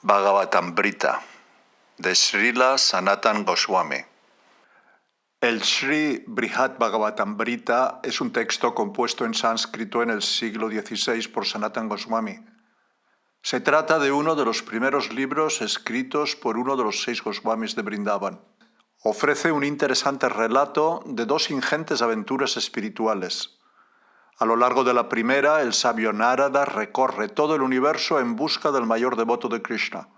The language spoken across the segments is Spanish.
Bhagavatamrita, de Srila Sanatan Goswami. El Sri Brihad Bhagavatamrita es un texto compuesto en sánscrito en el siglo XVI por Sanatan Goswami. Se trata de uno de los primeros libros escritos por uno de los 6 Goswamis de Vrindavan. Ofrece un interesante relato de 2 ingentes aventuras espirituales. A lo largo de la primera, el sabio Narada recorre todo el universo en busca del mayor devoto de Krishna.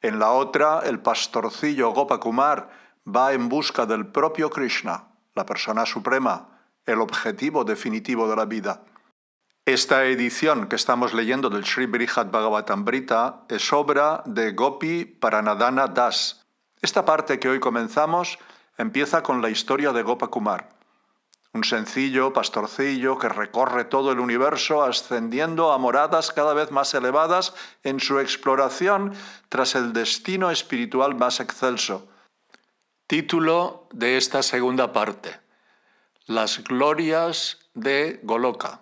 En la otra, el pastorcillo Gopakumar va en busca del propio Krishna, la persona suprema, el objetivo definitivo de la vida. Esta edición que estamos leyendo del Sri Brihad Bhagavatamrita es obra de Gopi Paranadhana Das. Esta parte que hoy comenzamos empieza con la historia de Gopakumar. Un sencillo pastorcillo que recorre todo el universo ascendiendo a moradas cada vez más elevadas en su exploración tras el destino espiritual más excelso. Título de esta segunda parte: Las glorias de Goloka.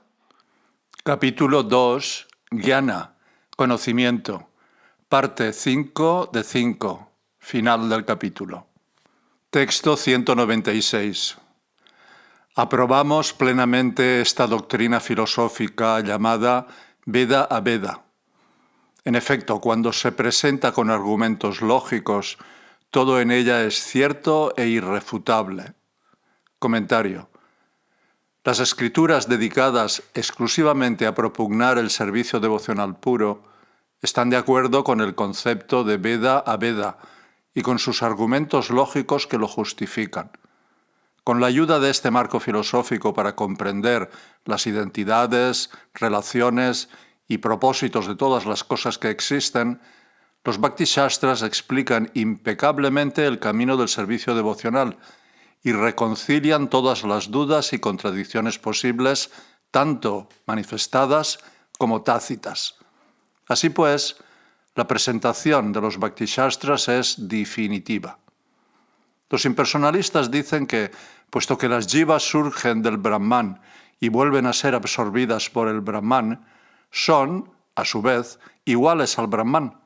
Capítulo 2. Jnana, conocimiento. Parte 5 de 5. Final del capítulo. Texto 196. Aprobamos plenamente esta doctrina filosófica llamada Veda a Veda. En efecto, cuando se presenta con argumentos lógicos, todo en ella es cierto e irrefutable. Comentario. Las escrituras dedicadas exclusivamente a propugnar el servicio devocional puro están de acuerdo con el concepto de Veda a Veda y con sus argumentos lógicos que lo justifican. Con la ayuda de este marco filosófico para comprender las identidades, relaciones y propósitos de todas las cosas que existen, los Bhakti-shastras explican impecablemente el camino del servicio devocional y reconcilian todas las dudas y contradicciones posibles, tanto manifestadas como tácitas. Así pues, la presentación de los Bhakti-shastras es definitiva. Los impersonalistas dicen que, puesto que las jivas surgen del Brahman y vuelven a ser absorbidas por el Brahman, son, a su vez, iguales al Brahman.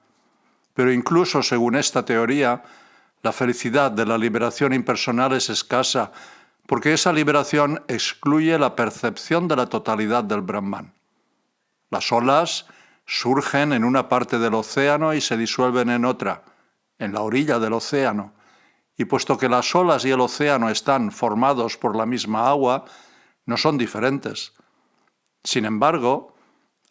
Pero incluso según esta teoría, la felicidad de la liberación impersonal es escasa, porque esa liberación excluye la percepción de la totalidad del Brahman. Las olas surgen en una parte del océano y se disuelven en otra, en la orilla del océano. Y puesto que las olas y el océano están formados por la misma agua, no son diferentes. Sin embargo,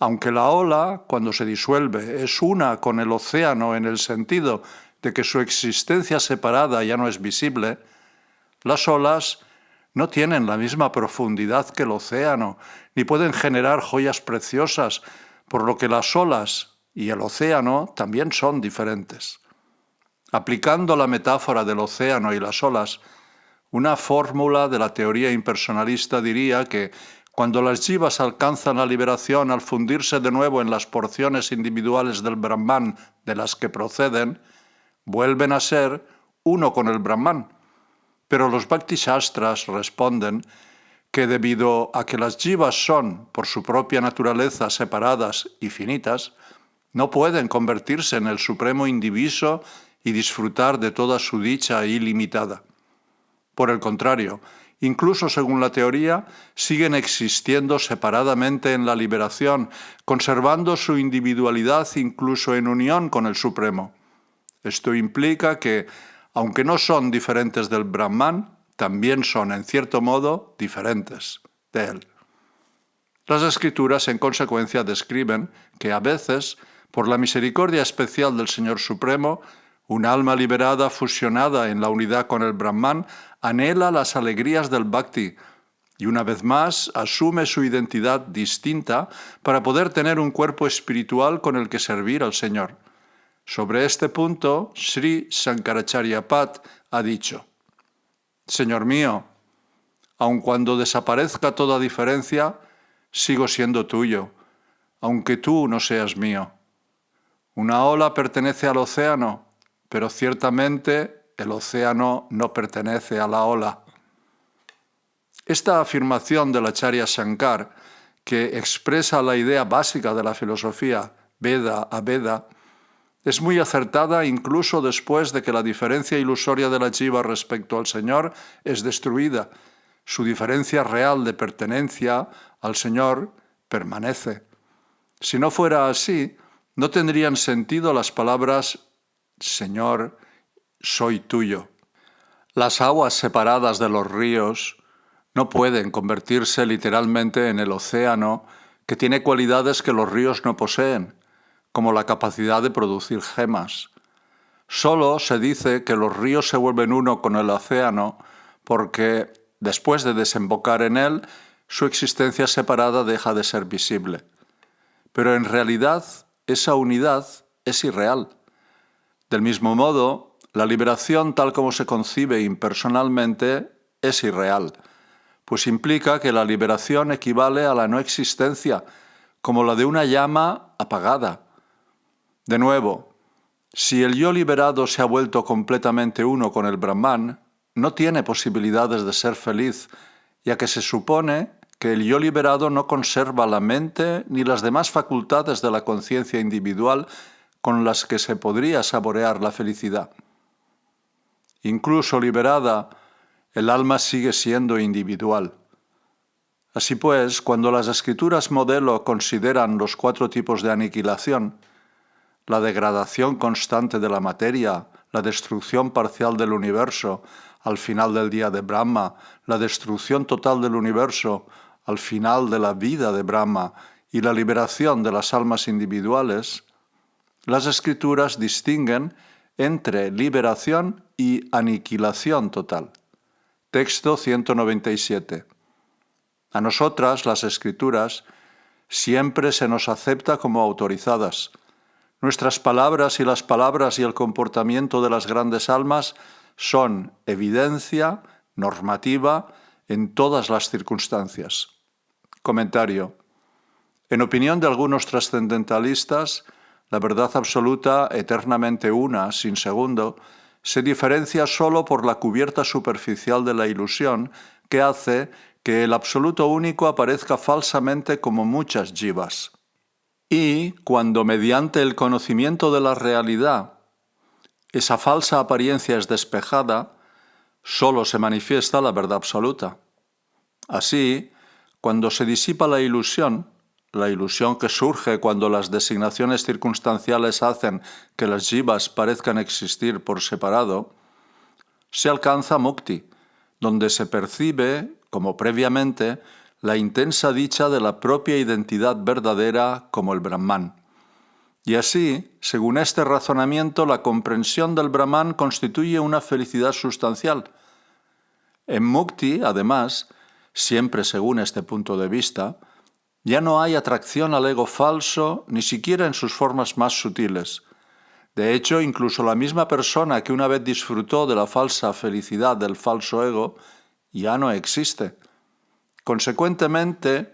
aunque la ola, cuando se disuelve, es una con el océano en el sentido de que su existencia separada ya no es visible, las olas no tienen la misma profundidad que el océano, ni pueden generar joyas preciosas, por lo que las olas y el océano también son diferentes. Aplicando la metáfora del océano y las olas, una fórmula de la teoría impersonalista diría que cuando las jivas alcanzan la liberación al fundirse de nuevo en las porciones individuales del Brahman de las que proceden, vuelven a ser uno con el Brahman. Pero los Bhakti-shastras responden que debido a que las jivas son, por su propia naturaleza, separadas y finitas, no pueden convertirse en el supremo indiviso y disfrutar de toda su dicha ilimitada. Por el contrario, incluso según la teoría, siguen existiendo separadamente en la liberación, conservando su individualidad incluso en unión con el Supremo. Esto implica que, aunque no son diferentes del Brahman, también son, en cierto modo, diferentes de él. Las Escrituras, en consecuencia, describen que a veces, por la misericordia especial del Señor Supremo, un alma liberada fusionada en la unidad con el Brahman anhela las alegrías del Bhakti y una vez más asume su identidad distinta para poder tener un cuerpo espiritual con el que servir al Señor. Sobre este punto, Sri Shankaracharya Pat ha dicho: Señor mío, aun cuando desaparezca toda diferencia, sigo siendo tuyo, aunque tú no seas mío. Una ola pertenece al océano, pero ciertamente el océano no pertenece a la ola. Esta afirmación del Acharya Shankar, que expresa la idea básica de la filosofía Veda a Veda, Es muy acertada incluso después de que la diferencia ilusoria de la jiva respecto al Señor es destruida. Su diferencia real de pertenencia al Señor permanece. Si no fuera así, no tendrían sentido las palabras Señor, soy tuyo. Las aguas separadas de los ríos no pueden convertirse literalmente en el océano, que tiene cualidades que los ríos no poseen, como la capacidad de producir gemas. Solo se dice que los ríos se vuelven uno con el océano porque, después de desembocar en él, su existencia separada deja de ser visible. Pero en realidad, esa unidad es irreal. Del mismo modo, la liberación tal como se concibe impersonalmente es irreal, pues implica que la liberación equivale a la no existencia, como la de una llama apagada. De nuevo, si el yo liberado se ha vuelto completamente uno con el Brahman, no tiene posibilidades de ser feliz, ya que se supone que el yo liberado no conserva la mente ni las demás facultades de la conciencia individual con las que se podría saborear la felicidad. Incluso liberada, el alma sigue siendo individual. Así pues, cuando las escrituras modelo consideran los 4 tipos de aniquilación, la degradación constante de la materia, la destrucción parcial del universo al final del día de Brahma, la destrucción total del universo al final de la vida de Brahma y la liberación de las almas individuales, las escrituras distinguen entre liberación y aniquilación total. Texto 197. A nosotras, las escrituras, siempre se nos acepta como autorizadas. Nuestras palabras y las palabras y el comportamiento de las grandes almas son evidencia normativa en todas las circunstancias. Comentario. En opinión de algunos trascendentalistas, la verdad absoluta, eternamente una, sin segundo, se diferencia solo por la cubierta superficial de la ilusión que hace que el absoluto único aparezca falsamente como muchas jivas. Y cuando mediante el conocimiento de la realidad esa falsa apariencia es despejada, solo se manifiesta la verdad absoluta. Así, cuando se disipa la ilusión que surge cuando las designaciones circunstanciales hacen que las jivas parezcan existir por separado, se alcanza mukti, donde se percibe, como previamente, la intensa dicha de la propia identidad verdadera como el Brahman. Y así, según este razonamiento, la comprensión del Brahman constituye una felicidad sustancial. En mukti, además, siempre según este punto de vista, ya no hay atracción al ego falso, ni siquiera en sus formas más sutiles. De hecho, incluso la misma persona que una vez disfrutó de la falsa felicidad del falso ego, ya no existe. Consecuentemente,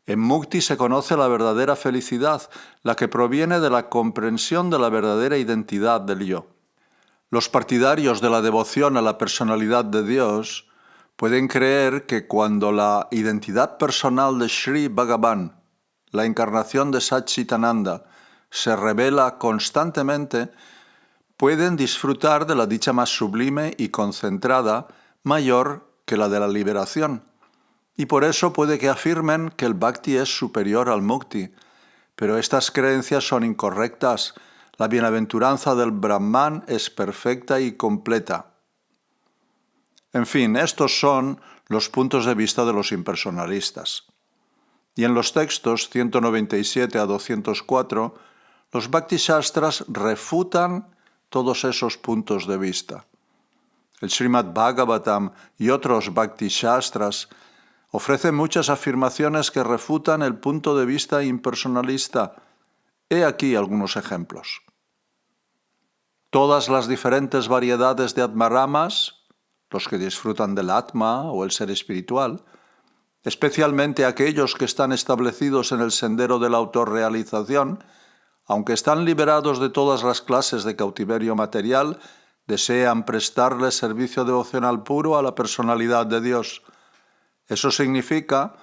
en mukti se conoce la verdadera felicidad, la que proviene de la comprensión de la verdadera identidad del yo. Los partidarios de la devoción a la personalidad de Dios pueden creer que cuando la identidad personal de Sri Bhagavan, la encarnación de Satchitananda, se revela constantemente, pueden disfrutar de la dicha más sublime y concentrada, mayor que la de la liberación. Y por eso puede que afirmen que el bhakti es superior al mukti. Pero estas creencias son incorrectas. La bienaventuranza del Brahman es perfecta y completa. En fin, estos son los puntos de vista de los impersonalistas. Y en los textos 197 a 204, los Bhakti Shastras refutan todos esos puntos de vista. El Srimad Bhagavatam y otros Bhakti Shastras ofrecen muchas afirmaciones que refutan el punto de vista impersonalista. He aquí algunos ejemplos. Todas las diferentes variedades de Atmaramas, los que disfrutan del Atma o el ser espiritual, especialmente aquellos que están establecidos en el sendero de la autorrealización, aunque están liberados de todas las clases de cautiverio material, desean prestarle servicio devocional puro a la personalidad de Dios. Eso significa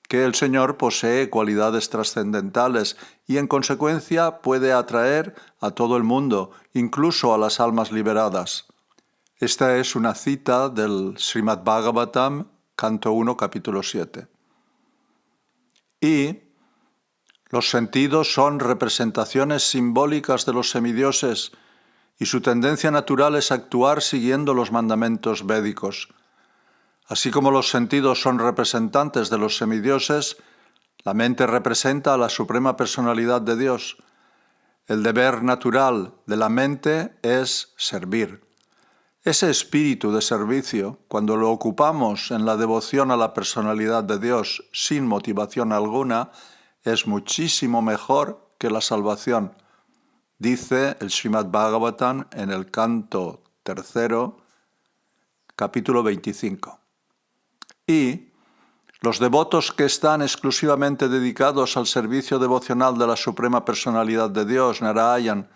que el Señor posee cualidades trascendentales y en consecuencia puede atraer a todo el mundo, incluso a las almas liberadas. Esta es una cita del Srimad Bhagavatam, canto 1, capítulo 7. Y los sentidos son representaciones simbólicas de los semidioses y su tendencia natural es actuar siguiendo los mandamientos védicos. Así como los sentidos son representantes de los semidioses, la mente representa a la suprema personalidad de Dios. El deber natural de la mente es servir. Ese espíritu de servicio, cuando lo ocupamos en la devoción a la personalidad de Dios sin motivación alguna, es muchísimo mejor que la salvación. Dice el Srimad Bhagavatam en el canto 3, capítulo 25. Y los devotos que están exclusivamente dedicados al servicio devocional de la Suprema Personalidad de Dios, Narayan,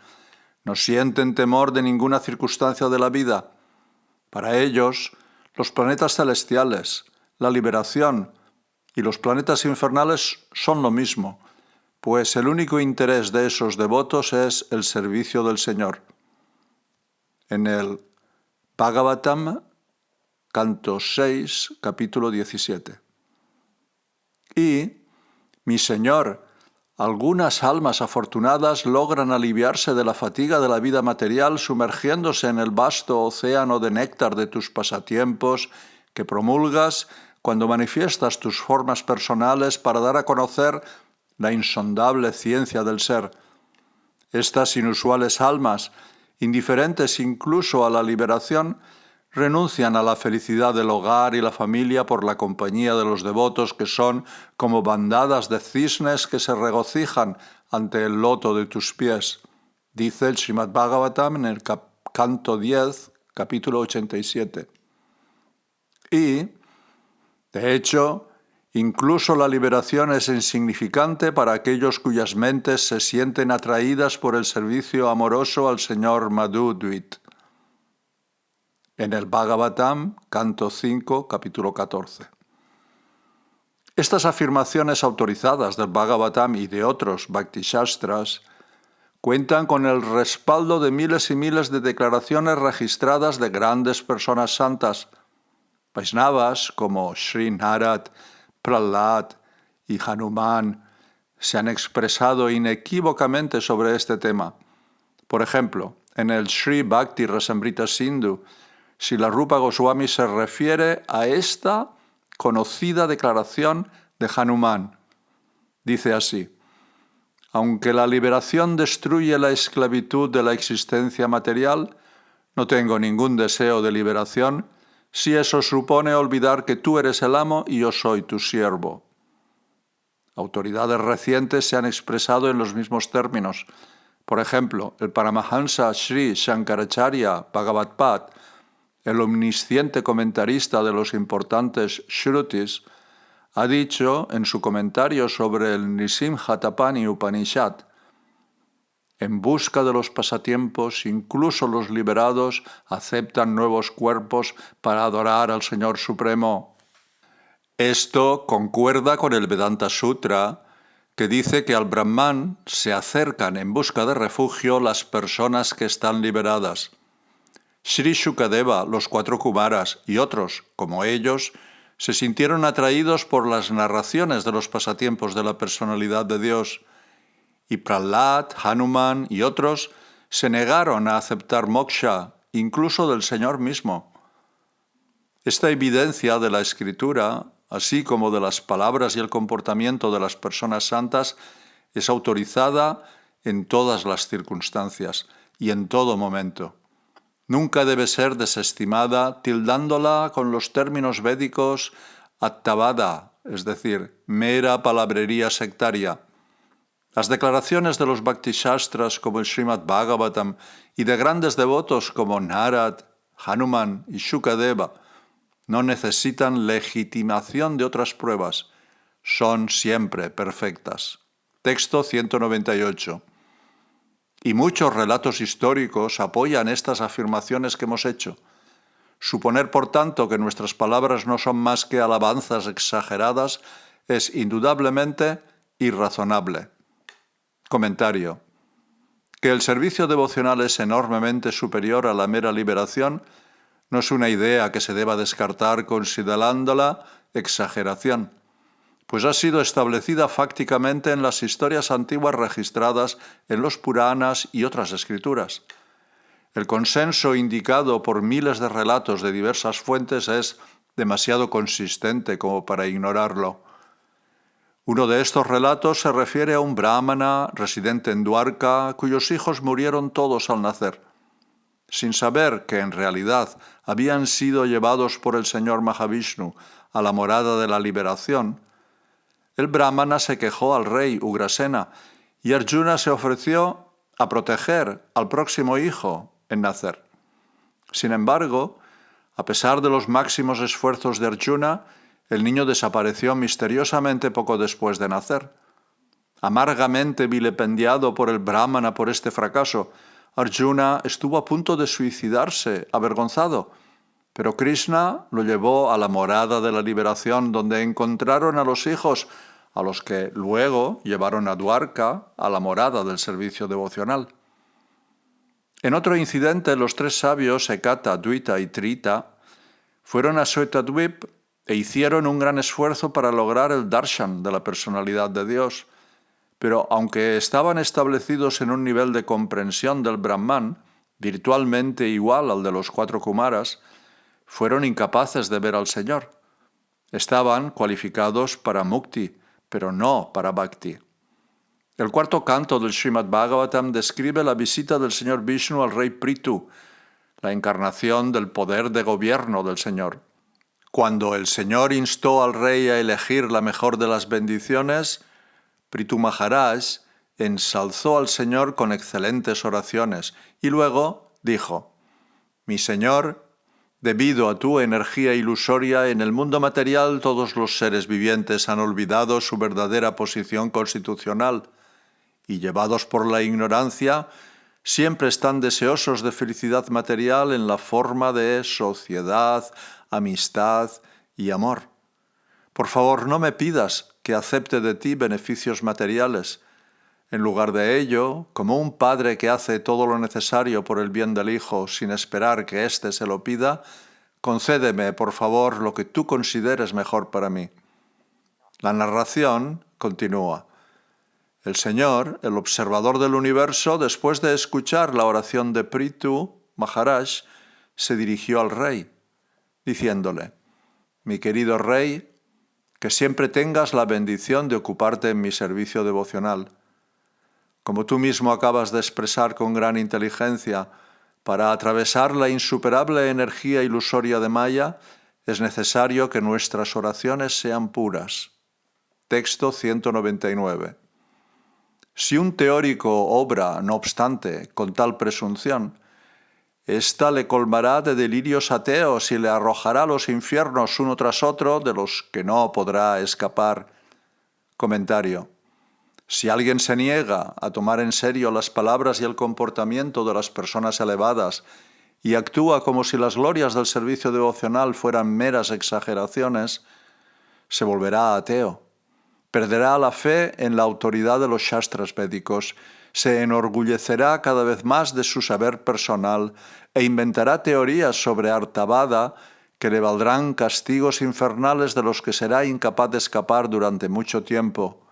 no sienten temor de ninguna circunstancia de la vida. Para ellos, los planetas celestiales, la liberación y los planetas infernales son lo mismo, pues el único interés de esos devotos es el servicio del Señor. En el Bhagavatam, canto 6, capítulo 17. Y, mi Señor, algunas almas afortunadas logran aliviarse de la fatiga de la vida material sumergiéndose en el vasto océano de néctar de tus pasatiempos que promulgas cuando manifiestas tus formas personales para dar a conocer la insondable ciencia del ser. Estas inusuales almas, indiferentes incluso a la liberación, renuncian a la felicidad del hogar y la familia por la compañía de los devotos que son como bandadas de cisnes que se regocijan ante el loto de tus pies. Dice el Srimad Bhagavatam en el canto 10, capítulo 87. Y, de hecho, incluso la liberación es insignificante para aquellos cuyas mentes se sienten atraídas por el servicio amoroso al Señor Madhudvit. En el Bhagavatam, canto 5, capítulo 14. Estas afirmaciones autorizadas del Bhagavatam y de otros Bhakti-shastras cuentan con el respaldo de miles y miles de declaraciones registradas de grandes personas santas. Vaishnavas como Sri Narad, Prahlad y Hanuman se han expresado inequívocamente sobre este tema. Por ejemplo, en el Sri Bhakti Rasamrita Sindhu, Srila Rupa Goswami se refiere a esta conocida declaración de Hanuman. Dice así: aunque la liberación destruye la esclavitud de la existencia material, no tengo ningún deseo de liberación si eso supone olvidar que tú eres el amo y yo soy tu siervo. Autoridades recientes se han expresado en los mismos términos. Por ejemplo, el Paramahansa Sri Shankaracharya Bhagavad-pad, el omnisciente comentarista de los importantes Shrutis, ha dicho en su comentario sobre el Nisimhatapani Upanishad: en busca de los pasatiempos, incluso los liberados aceptan nuevos cuerpos para adorar al Señor Supremo. Esto concuerda con el Vedanta Sutra, que dice que al Brahman se acercan en busca de refugio las personas que están liberadas. Sri Shukadeva, los 4 Kumaras y otros, como ellos, se sintieron atraídos por las narraciones de los pasatiempos de la personalidad de Dios, y Prahlad, Hanuman y otros se negaron a aceptar moksha, incluso del Señor mismo. Esta evidencia de la Escritura, así como de las palabras y el comportamiento de las personas santas, es autorizada en todas las circunstancias y en todo momento. Nunca debe ser desestimada tildándola con los términos védicos attavada, es decir, mera palabrería sectaria. Las declaraciones de los Bhakti-shastras como el Srimad Bhagavatam y de grandes devotos como Narad, Hanuman y Shukadeva no necesitan legitimación de otras pruebas, son siempre perfectas. Texto 198. Y muchos relatos históricos apoyan estas afirmaciones que hemos hecho. Suponer, por tanto, que nuestras palabras no son más que alabanzas exageradas es indudablemente irrazonable. Comentario. Que el servicio devocional es enormemente superior a la mera liberación no es una idea que se deba descartar considerándola exageración, pues ha sido establecida fácticamente en las historias antiguas registradas en los Puranas y otras escrituras. El consenso indicado por miles de relatos de diversas fuentes es demasiado consistente como para ignorarlo. Uno de estos relatos se refiere a un brahmana residente en Dwarka cuyos hijos murieron todos al nacer. Sin saber que en realidad habían sido llevados por el señor Mahavishnu a la morada de la liberación, el brahmana se quejó al rey Ugrasena y Arjuna se ofreció a proteger al próximo hijo en nacer. Sin embargo, a pesar de los máximos esfuerzos de Arjuna, el niño desapareció misteriosamente poco después de nacer. Amargamente vilipendiado por el brahmana por este fracaso, Arjuna estuvo a punto de suicidarse, avergonzado, pero Krishna lo llevó a la morada de la liberación, donde encontraron a los hijos, a los que luego llevaron a Dwarka, a la morada del servicio devocional. En otro incidente, los tres sabios, Ekata, Dvita y Trita, fueron a Shwetadvip e hicieron un gran esfuerzo para lograr el darshan de la personalidad de Dios. Pero aunque estaban establecidos en un nivel de comprensión del Brahman, virtualmente igual al de los 4 Kumaras, fueron incapaces de ver al Señor. Estaban cualificados para Mukti, pero no para Bhakti. El cuarto canto del Srimad Bhagavatam describe la visita del Señor Vishnu al rey Prithu, la encarnación del poder de gobierno del Señor. Cuando el Señor instó al rey a elegir la mejor de las bendiciones, Prithu Maharaj ensalzó al Señor con excelentes oraciones y luego dijo: «Mi Señor, debido a tu energía ilusoria, en el mundo material todos los seres vivientes han olvidado su verdadera posición constitucional y, llevados por la ignorancia, siempre están deseosos de felicidad material en la forma de sociedad, amistad y amor. Por favor, no me pidas que acepte de ti beneficios materiales. En lugar de ello, como un padre que hace todo lo necesario por el bien del hijo sin esperar que éste se lo pida, concédeme, por favor, lo que tú consideres mejor para mí». La narración continúa. El Señor, el observador del universo, después de escuchar la oración de Prithu Maharaj, se dirigió al rey, diciéndole: «Mi querido rey, que siempre tengas la bendición de ocuparte en mi servicio devocional. Como tú mismo acabas de expresar con gran inteligencia, para atravesar la insuperable energía ilusoria de Maya, es necesario que nuestras oraciones sean puras». Texto 199. Si un teórico obra, no obstante, con tal presunción, ésta le colmará de delirios ateos y le arrojará a los infiernos uno tras otro, de los que no podrá escapar. Comentario. Si alguien se niega a tomar en serio las palabras y el comportamiento de las personas elevadas y actúa como si las glorias del servicio devocional fueran meras exageraciones, se volverá ateo. Perderá la fe en la autoridad de los shastras védicos, se enorgullecerá cada vez más de su saber personal e inventará teorías sobre Artavada que le valdrán castigos infernales de los que será incapaz de escapar durante mucho tiempo.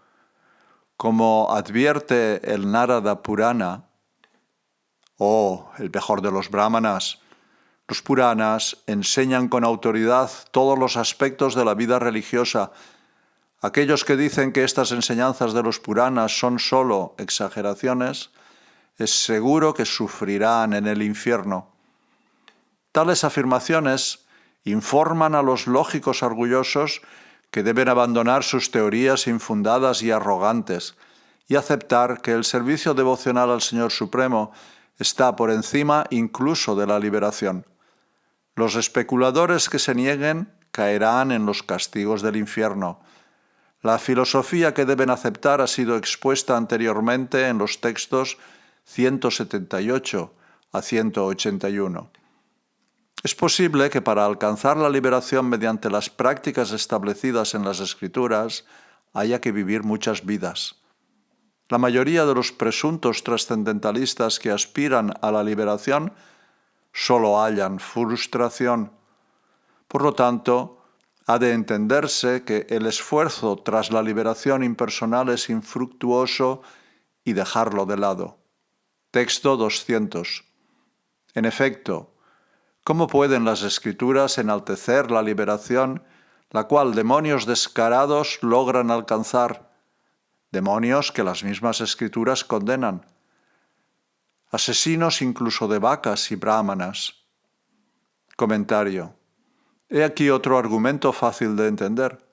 Como advierte el Narada Purana, el mejor de los brahmanas, los Puranas enseñan con autoridad todos los aspectos de la vida religiosa. Aquellos que dicen que estas enseñanzas de los Puranas son solo exageraciones, es seguro que sufrirán en el infierno. Tales afirmaciones informan a los lógicos orgullosos que deben abandonar sus teorías infundadas y arrogantes y aceptar que el servicio devocional al Señor Supremo está por encima incluso de la liberación. Los especuladores que se nieguen caerán en los castigos del infierno. La filosofía que deben aceptar ha sido expuesta anteriormente en los textos 178 a 181. Es posible que para alcanzar la liberación mediante las prácticas establecidas en las Escrituras, haya que vivir muchas vidas. La mayoría de los presuntos trascendentalistas que aspiran a la liberación solo hallan frustración. Por lo tanto, ha de entenderse que el esfuerzo tras la liberación impersonal es infructuoso y dejarlo de lado. Texto 200. En efecto, ¿cómo pueden las Escrituras enaltecer la liberación, la cual demonios descarados logran alcanzar? Demonios que las mismas Escrituras condenan. Asesinos incluso de vacas y brahmanas. Comentario. He aquí otro argumento fácil de entender.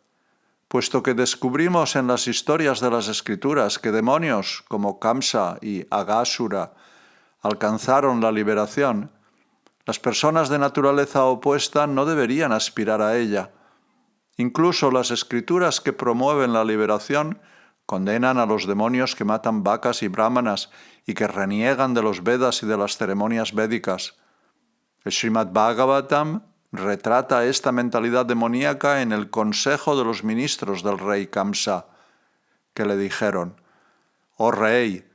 Puesto que descubrimos en las historias de las Escrituras que demonios como Kamsa y Aghasura alcanzaron la liberación, las personas de naturaleza opuesta no deberían aspirar a ella. Incluso las Escrituras que promueven la liberación condenan a los demonios que matan vacas y brahmanas y que reniegan de los Vedas y de las ceremonias védicas. El Srimad Bhagavatam retrata esta mentalidad demoníaca en el consejo de los ministros del rey Kamsa, que le dijeron: «Oh rey,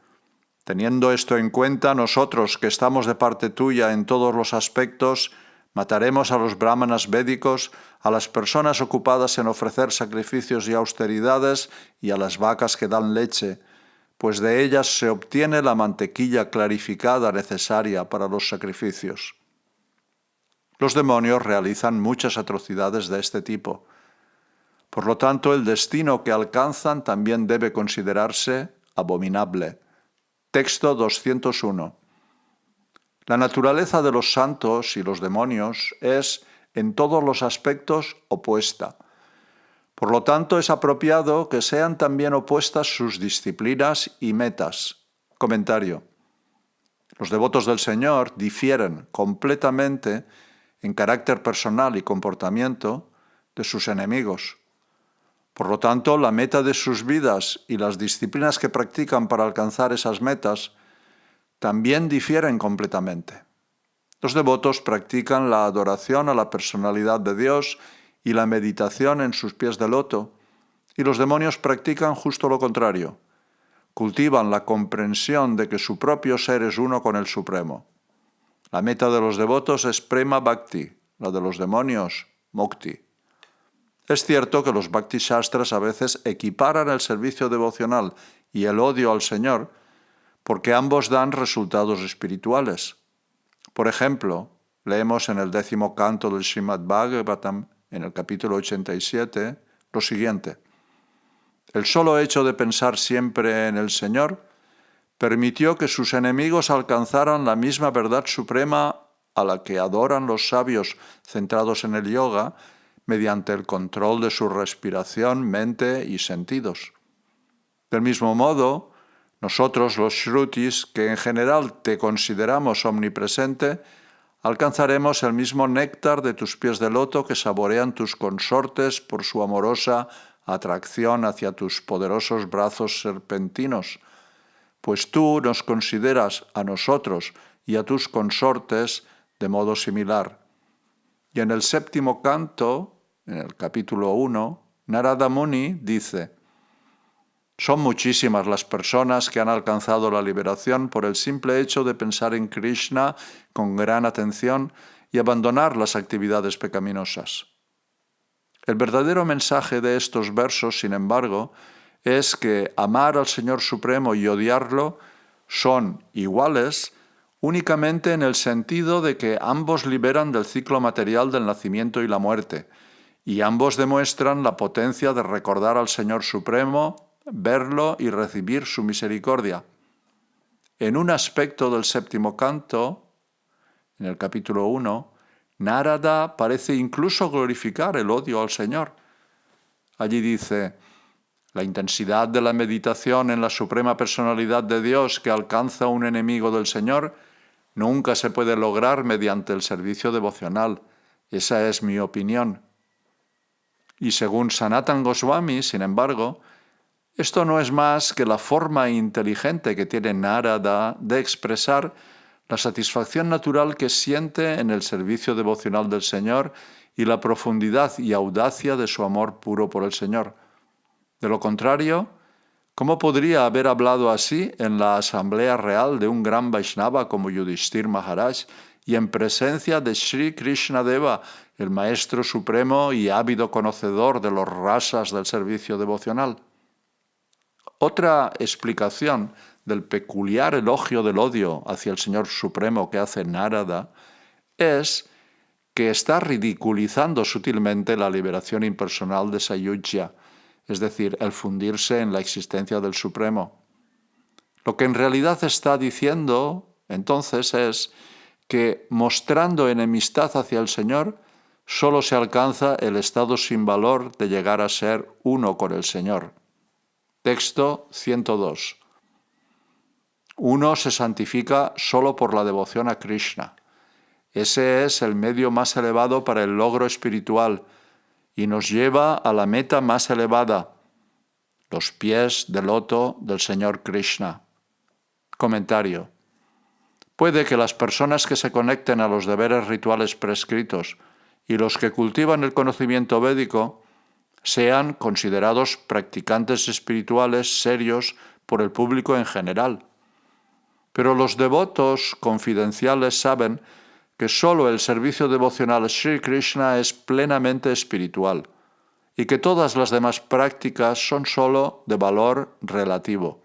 teniendo esto en cuenta, nosotros que estamos de parte tuya en todos los aspectos, mataremos a los brahmanas védicos, a las personas ocupadas en ofrecer sacrificios y austeridades y a las vacas que dan leche, pues de ellas se obtiene la mantequilla clarificada necesaria para los sacrificios». Los demonios realizan muchas atrocidades de este tipo. Por lo tanto, el destino que alcanzan también debe considerarse abominable. Texto 201. La naturaleza de los santos y los demonios es, en todos los aspectos, opuesta. Por lo tanto, es apropiado que sean también opuestas sus disciplinas y metas. Comentario. Los devotos del Señor difieren completamente en carácter personal y comportamiento de sus enemigos. Por lo tanto, la meta de sus vidas y las disciplinas que practican para alcanzar esas metas también difieren completamente. Los devotos practican la adoración a la personalidad de Dios y la meditación en sus pies de loto, y los demonios practican justo lo contrario. Cultivan la comprensión de que su propio ser es uno con el Supremo. La meta de los devotos es Prema Bhakti, la de los demonios, Mukti. Es cierto que los Bhakti Shastras a veces equiparan el servicio devocional y el odio al Señor, porque ambos dan resultados espirituales. Por ejemplo, leemos en el 10º canto del Srimad Bhagavatam, en el capítulo 87, lo siguiente: el solo hecho de pensar siempre en el Señor permitió que sus enemigos alcanzaran la misma verdad suprema a la que adoran los sabios centrados en el yoga mediante el control de su respiración, mente y sentidos. Del mismo modo, nosotros los Shrutis, que en general te consideramos omnipresente, alcanzaremos el mismo néctar de tus pies de loto que saborean tus consortes por su amorosa atracción hacia tus poderosos brazos serpentinos, pues tú nos consideras a nosotros y a tus consortes de modo similar. Y en el 7º canto, en el capítulo 1, Narada Muni dice: son muchísimas las personas que han alcanzado la liberación por el simple hecho de pensar en Krishna con gran atención y abandonar las actividades pecaminosas. El verdadero mensaje de estos versos, sin embargo, es que amar al Señor Supremo y odiarlo son iguales únicamente en el sentido de que ambos liberan del ciclo material del nacimiento y la muerte, y ambos demuestran la potencia de recordar al Señor Supremo, verlo y recibir su misericordia. En un aspecto del 7º canto, en el capítulo 1, Narada parece incluso glorificar el odio al Señor. Allí dice: la intensidad de la meditación en la suprema personalidad de Dios que alcanza un enemigo del Señor nunca se puede lograr mediante el servicio devocional. Esa es mi opinión. Y según Sanatan Goswami, sin embargo, esto no es más que la forma inteligente que tiene Narada de expresar la satisfacción natural que siente en el servicio devocional del Señor y la profundidad y audacia de su amor puro por el Señor. De lo contrario, ¿cómo podría haber hablado así en la asamblea real de un gran Vaishnava como Yudhishthir Maharaj y en presencia de Sri Krishna Deva, el Maestro Supremo y ávido conocedor de los rasas del servicio devocional? Otra explicación del peculiar elogio del odio hacia el Señor Supremo que hace Narada es que está ridiculizando sutilmente la liberación impersonal de Sayujya, es decir, el fundirse en la existencia del Supremo. Lo que en realidad está diciendo, entonces, es que mostrando enemistad hacia el Señor, solo se alcanza el estado sin valor de llegar a ser uno con el Señor. Texto 102. Uno se santifica solo por la devoción a Krishna. Ese es el medio más elevado para el logro espiritual y nos lleva a la meta más elevada, los pies de loto del Señor Krishna. Comentario. Puede que las personas que se conecten a los deberes rituales prescritos y los que cultivan el conocimiento védico sean considerados practicantes espirituales serios por el público en general. Pero los devotos confidenciales saben que solo el servicio devocional a Sri Krishna es plenamente espiritual y que todas las demás prácticas son solo de valor relativo.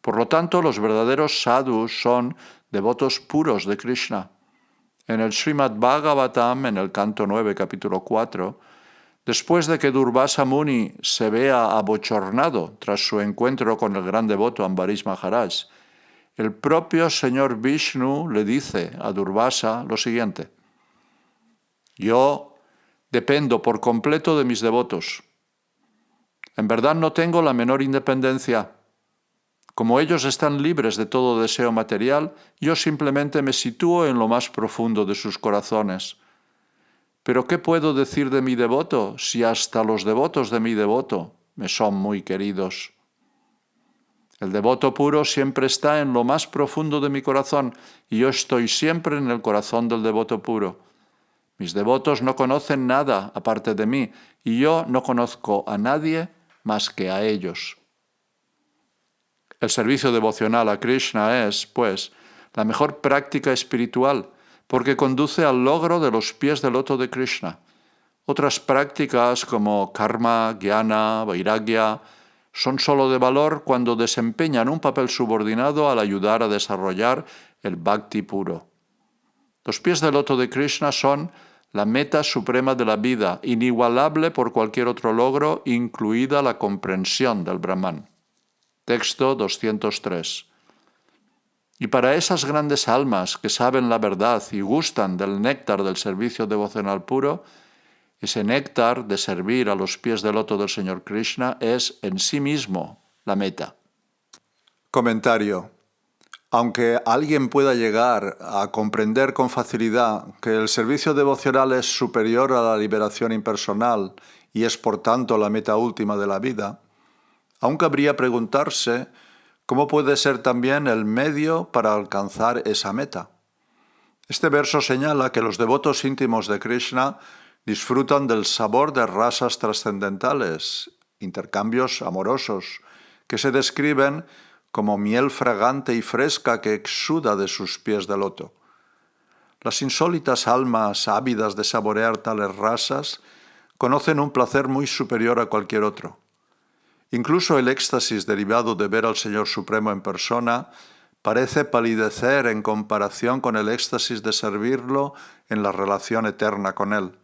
Por lo tanto, los verdaderos sadhus son devotos puros de Krishna. En el Srimad Bhagavatam, en el canto 9, capítulo 4, después de que Durvasa Muni se vea abochornado tras su encuentro con el gran devoto Ambarish Maharaj, el propio Señor Vishnu le dice a Durvasa lo siguiente: yo dependo por completo de mis devotos. En verdad no tengo la menor independencia. Como ellos están libres de todo deseo material, yo simplemente me sitúo en lo más profundo de sus corazones. Pero ¿qué puedo decir de mi devoto si hasta los devotos de mi devoto me son muy queridos? El devoto puro siempre está en lo más profundo de mi corazón y yo estoy siempre en el corazón del devoto puro. Mis devotos no conocen nada aparte de mí y yo no conozco a nadie más que a ellos. El servicio devocional a Krishna es, pues, la mejor práctica espiritual porque conduce al logro de los pies del loto de Krishna. Otras prácticas como karma, jnana, vairagya son solo de valor cuando desempeñan un papel subordinado al ayudar a desarrollar el bhakti puro. Los pies del loto de Krishna son la meta suprema de la vida, inigualable por cualquier otro logro, incluida la comprensión del Brahman. Texto 203. Y para esas grandes almas que saben la verdad y gustan del néctar del servicio devocional puro, ese néctar de servir a los pies del loto del Señor Krishna es en sí mismo la meta. Comentario. Aunque alguien pueda llegar a comprender con facilidad que el servicio devocional es superior a la liberación impersonal y es por tanto la meta última de la vida, aún cabría preguntarse cómo puede ser también el medio para alcanzar esa meta. Este verso señala que los devotos íntimos de Krishna disfrutan del sabor de rasas trascendentales, intercambios amorosos, que se describen como miel fragante y fresca que exuda de sus pies de loto. Las insólitas almas ávidas de saborear tales rasas conocen un placer muy superior a cualquier otro. Incluso el éxtasis derivado de ver al Señor Supremo en persona parece palidecer en comparación con el éxtasis de servirlo en la relación eterna con Él.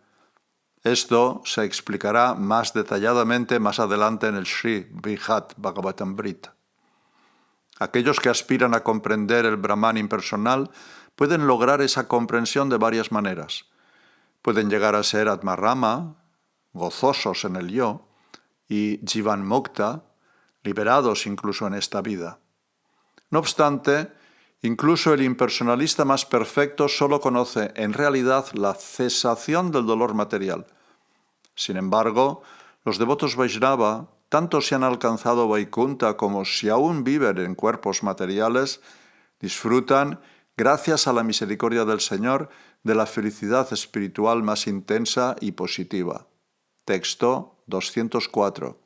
Esto se explicará más detalladamente más adelante en el Sri Brihad Bhagavatamrita. Aquellos que aspiran a comprender el Brahman impersonal pueden lograr esa comprensión de varias maneras. Pueden llegar a ser Atmarama, gozosos en el yo, y Jivan Mukta, liberados incluso en esta vida. No obstante, incluso el impersonalista más perfecto solo conoce en realidad la cesación del dolor material. Sin embargo, los devotos Vaishnava, tanto si han alcanzado Vaikunta como si aún viven en cuerpos materiales, disfrutan, gracias a la misericordia del Señor, de la felicidad espiritual más intensa y positiva. Texto 204.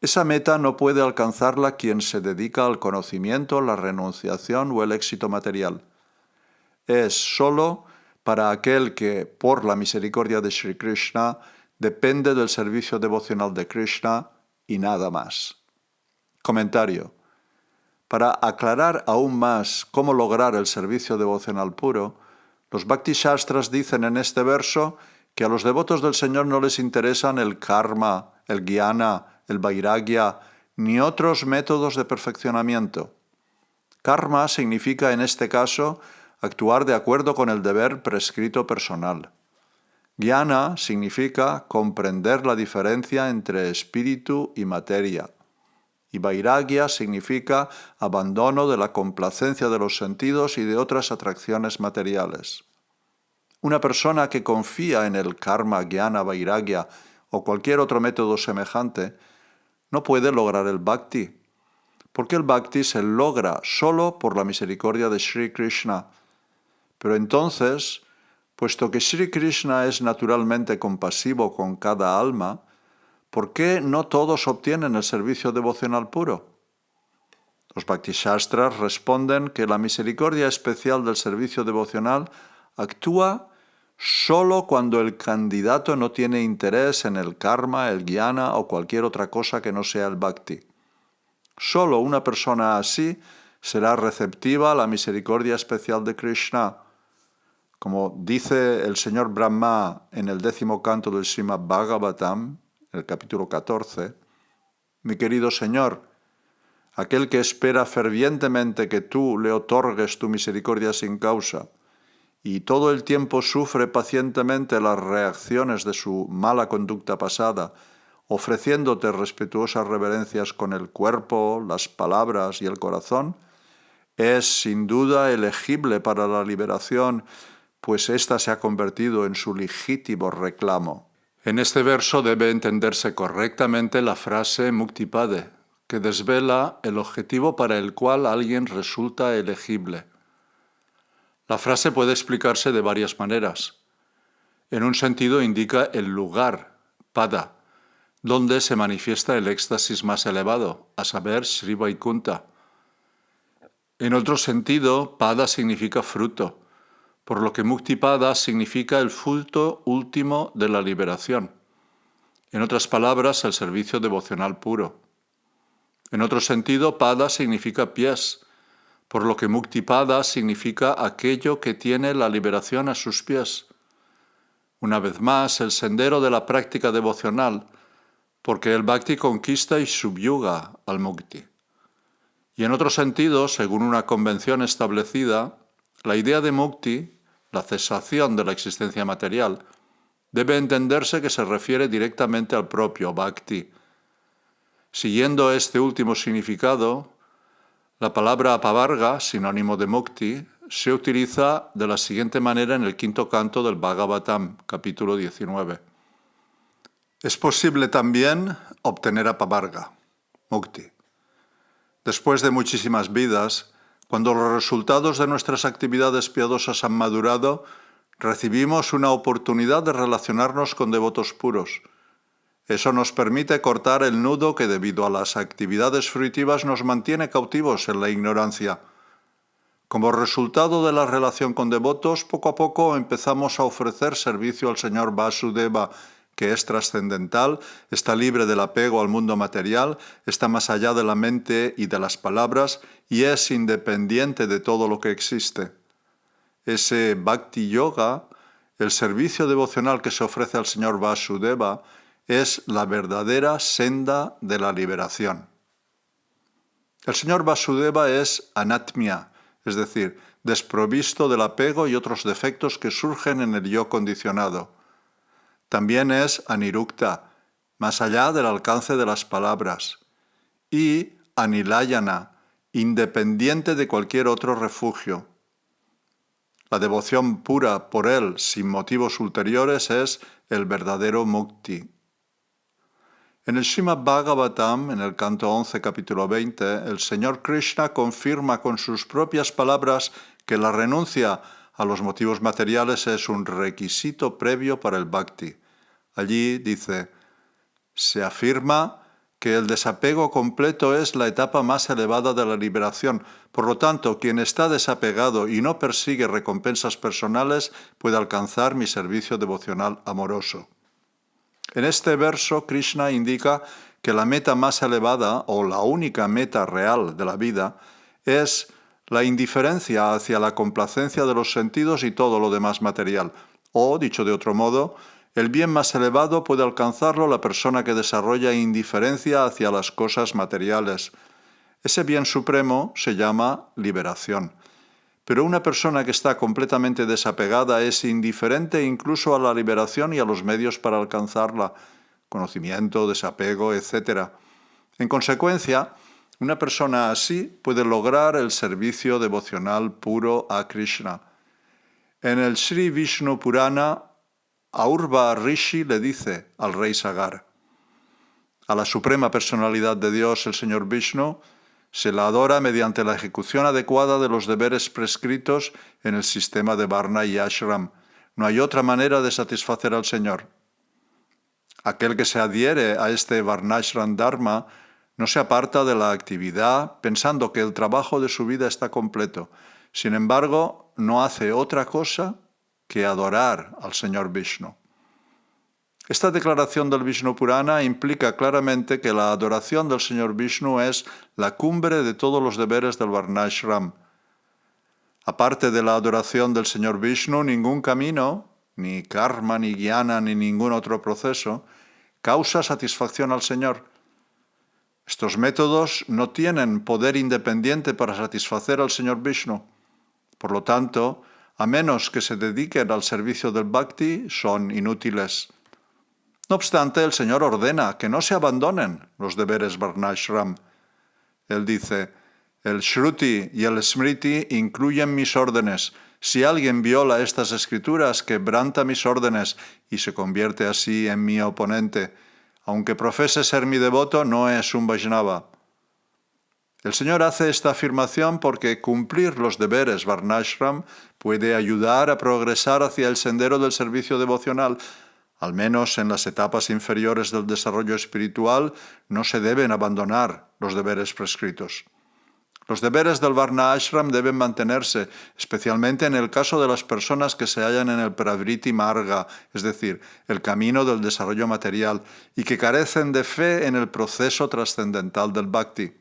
Esa meta no puede alcanzarla quien se dedica al conocimiento, la renunciación o el éxito material. Es sólo para aquel que, por la misericordia de Sri Krishna, depende del servicio devocional de Krishna y nada más. Comentario. Para aclarar aún más cómo lograr el servicio devocional puro, los Bhakti Shastras dicen en este verso que a los devotos del Señor no les interesan el karma, el jnana, el vairagya, ni otros métodos de perfeccionamiento. Karma significa en este caso actuar de acuerdo con el deber prescrito personal. Jnana significa comprender la diferencia entre espíritu y materia. Y vairagya significa abandono de la complacencia de los sentidos y de otras atracciones materiales. Una persona que confía en el karma, jnana, vairagya o cualquier otro método semejante no puede lograr el bhakti, porque el bhakti se logra solo por la misericordia de Sri Krishna. Pero entonces, puesto que Sri Krishna es naturalmente compasivo con cada alma, ¿por qué no todos obtienen el servicio devocional puro? Los Bhakti Shastras responden que la misericordia especial del servicio devocional actúa solo cuando el candidato no tiene interés en el karma, el jnana o cualquier otra cosa que no sea el bhakti. Solo una persona así será receptiva a la misericordia especial de Krishna. Como dice el señor Brahma en el 10º canto del Srimad Bhagavatam, el capítulo 14, mi querido Señor, aquel que espera fervientemente que tú le otorgues tu misericordia sin causa, y todo el tiempo sufre pacientemente las reacciones de su mala conducta pasada, ofreciéndote respetuosas reverencias con el cuerpo, las palabras y el corazón, es sin duda elegible para la liberación, pues ésta se ha convertido en su legítimo reclamo. En este verso debe entenderse correctamente la frase muktipade, que desvela el objetivo para el cual alguien resulta elegible. La frase puede explicarse de varias maneras. En un sentido indica el lugar, pada, donde se manifiesta el éxtasis más elevado, a saber, Sri Vaikunta. En otro sentido, pada significa fruto, por lo que muktipada significa el fruto último de la liberación. En otras palabras, el servicio devocional puro. En otro sentido, pada significa pies, por lo que muktipada significa aquello que tiene la liberación a sus pies. Una vez más, el sendero de la práctica devocional, porque el bhakti conquista y subyuga al mukti. Y en otro sentido, según una convención establecida, la idea de mukti, la cesación de la existencia material, debe entenderse que se refiere directamente al propio bhakti. Siguiendo este último significado, la palabra apavarga, sinónimo de mukti, se utiliza de la siguiente manera en el 5º canto del Bhagavatam, capítulo 19. Es posible también obtener apavarga, mukti. Después de muchísimas vidas, cuando los resultados de nuestras actividades piadosas han madurado, recibimos una oportunidad de relacionarnos con devotos puros. Eso nos permite cortar el nudo que debido a las actividades fruitivas nos mantiene cautivos en la ignorancia. Como resultado de la relación con devotos, poco a poco empezamos a ofrecer servicio al Señor Vasudeva, que es trascendental, está libre del apego al mundo material, está más allá de la mente y de las palabras y es independiente de todo lo que existe. Ese Bhakti Yoga, el servicio devocional que se ofrece al Señor Vasudeva, es la verdadera senda de la liberación. El Señor Vasudeva es anatmya, es decir, desprovisto del apego y otros defectos que surgen en el yo condicionado. También es anirukta, más allá del alcance de las palabras, y anilayana, independiente de cualquier otro refugio. La devoción pura por él, sin motivos ulteriores, es el verdadero mukti. En el Srimad Bhagavatam, en el canto 11, capítulo 20, el Señor Krishna confirma con sus propias palabras que la renuncia a los motivos materiales es un requisito previo para el bhakti. Allí dice, se afirma que el desapego completo es la etapa más elevada de la liberación. Por lo tanto, quien está desapegado y no persigue recompensas personales puede alcanzar mi servicio devocional amoroso. En este verso, Krishna indica que la meta más elevada, o la única meta real de la vida, es la indiferencia hacia la complacencia de los sentidos y todo lo demás material. O, dicho de otro modo, el bien más elevado puede alcanzarlo la persona que desarrolla indiferencia hacia las cosas materiales. Ese bien supremo se llama liberación. Pero una persona que está completamente desapegada es indiferente incluso a la liberación y a los medios para alcanzarla, conocimiento, desapego, etc. En consecuencia, una persona así puede lograr el servicio devocional puro a Krishna. En el Sri Vishnu Purana, Aurva Rishi le dice al rey Sagar: a la suprema personalidad de Dios, el Señor Vishnu, se la adora mediante la ejecución adecuada de los deberes prescritos en el sistema de Varna y Ashram. No hay otra manera de satisfacer al Señor. Aquel que se adhiere a este Varnashram Dharma no se aparta de la actividad pensando que el trabajo de su vida está completo. Sin embargo, no hace otra cosa que adorar al Señor Vishnu. Esta declaración del Vishnu Purana implica claramente que la adoración del Señor Vishnu es la cumbre de todos los deberes del Varnashram. Aparte de la adoración del Señor Vishnu, ningún camino, ni karma, ni jnana, ni ningún otro proceso, causa satisfacción al Señor. Estos métodos no tienen poder independiente para satisfacer al Señor Vishnu. Por lo tanto, a menos que se dediquen al servicio del Bhakti, son inútiles. No obstante, el Señor ordena que no se abandonen los deberes Varnashram. Él dice: el Shruti y el Smriti incluyen mis órdenes. Si alguien viola estas escrituras, quebranta mis órdenes y se convierte así en mi oponente. Aunque profese ser mi devoto, no es un Vaishnava. El Señor hace esta afirmación porque cumplir los deberes Varnashram puede ayudar a progresar hacia el sendero del servicio devocional. Al menos en las etapas inferiores del desarrollo espiritual no se deben abandonar los deberes prescritos. Los deberes del Varna Ashram deben mantenerse, especialmente en el caso de las personas que se hallan en el Pravriti Marga, es decir, el camino del desarrollo material, y que carecen de fe en el proceso trascendental del Bhakti.